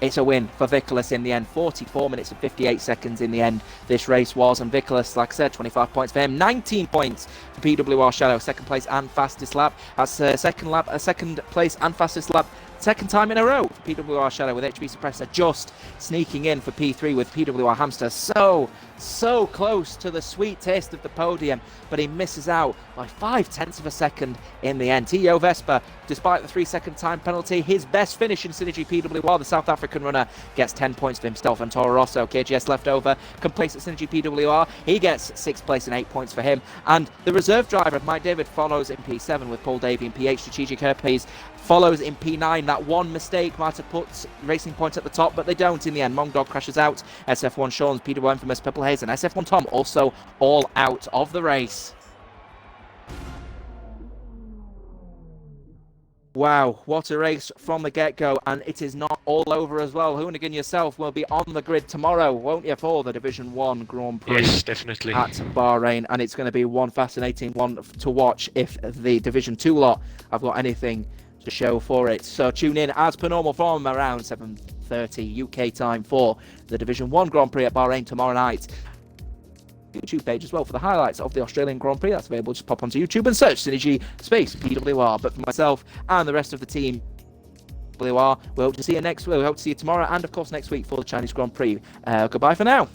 it's a win for Nicholas in the end. 44 minutes and 58 seconds in the end this race was, and Nicholas, like I said, 25 points for him, 19 points for PWR Shadow, second place and fastest lap. That's second place and fastest lap, second time in a row for PWR Shadow, with HB Suppressor just sneaking in for P3 with PWR Hamster so close to the sweet taste of the podium, but he misses out by 0.5 of a second in the end. Tio Vespa, despite the 3-second time penalty, his best finish in Synergy PWR, the South African runner, gets 10 points for himself, and Toro Rosso, KGS left over, completes at Synergy PWR, he gets 6th place and 8 points for him, and the reserve driver, Mike David, follows in P7 with Paul Davey in P8. Strategic Herpes follows in P9. That one mistake might have put Racing Point at the top, but they don't in the end. Mongdog crashes out. SF1 Sean's, PWR Infamous, Purple Haze, and SF1 Tom also all out of the race. Wow, what a race from the get-go, and it is not all over as well. Hoonigan yourself will be on the grid tomorrow, won't you, for the Division 1 Grand Prix? Yes, definitely. At Bahrain, and it's going to be one fascinating one to watch if the Division 2 lot have got anything to show for it. So tune in as per normal from around 7:30 UK time for the Division 1 Grand Prix at Bahrain tomorrow night. YouTube page as well for the highlights of the Australian Grand Prix. That's available. Just pop onto YouTube and search Synergy space PWR. But for myself and the rest of the team, PWR, we hope to see you tomorrow, and of course next week for the Chinese Grand Prix. Goodbye for now.